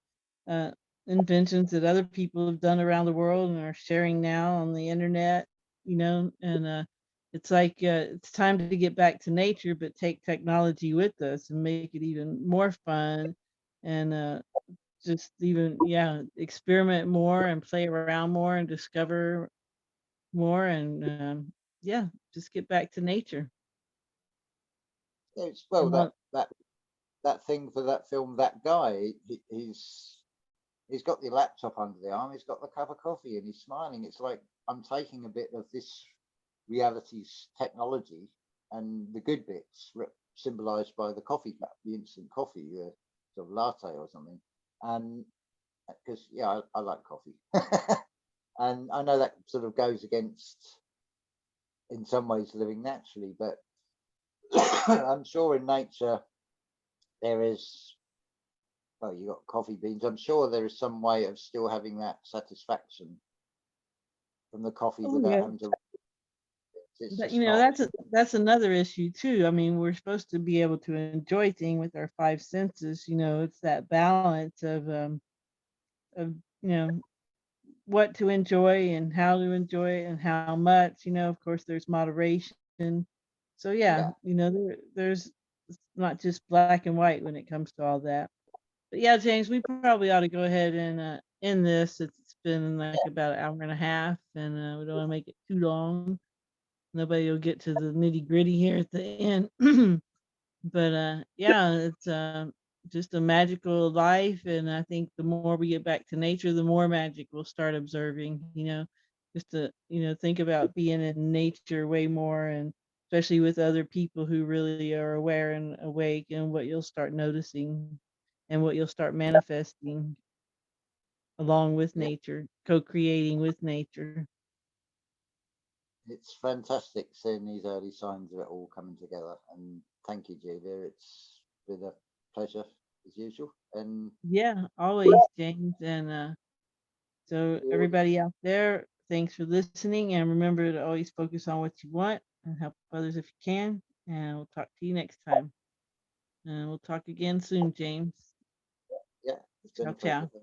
A: uh, inventions that other people have done around the world and are sharing now on the internet, and it's like it's time to get back to nature, but take technology with us and make it even more fun, and just even, yeah, experiment more and play around more and discover more, and yeah, just get back to nature.
B: it's, well,
A: And what
B: that thing for that film, that guy, he's got the laptop under the arm, he's got the cup of coffee, and he's smiling. It's like, I'm taking a bit of this reality's technology and the good bits symbolized by the coffee cup, the instant coffee, sort of latte or something. And because, yeah, I like coffee. And I know that sort of goes against, in some ways, living naturally, but I'm sure in nature there is, well, you got coffee beans. I'm sure there is some way of still having that satisfaction from the coffee
A: oh
B: without
A: yeah.
B: having to. It's
A: But
B: just not.
A: that's another issue too. I mean, we're supposed to be able to enjoy things with our 5 senses. It's that balance of what to enjoy and how to enjoy it and how much. Of course, there's moderation. So yeah,
B: Yeah,
A: there's it's not just black and white when it comes to all that. But yeah, James, we probably ought to go ahead and end this. It's been like about an hour and a half, and we don't want to make it too long. Nobody will get to the nitty gritty here at the end. But yeah, it's just a magical life, and I think the more we get back to nature, the more magic we'll start observing. Just to think about being in nature way more, and especially with other people who really are aware and awake, and what you'll start noticing, and what you'll start manifesting along with
B: yeah.
A: nature, co-creating with nature.
B: It's fantastic seeing these early signs of it all coming together. And thank you, Julia. It's been a pleasure as usual. And
A: Yeah, always, James, and so,
B: the audience,
A: everybody out there, thanks for listening. And remember to always focus on what you want and help others if you can. And we'll talk to you next time. And we'll talk again soon, James.
B: yeah, it's been
A: Ciao,
B: a pleasure.
A: ciao.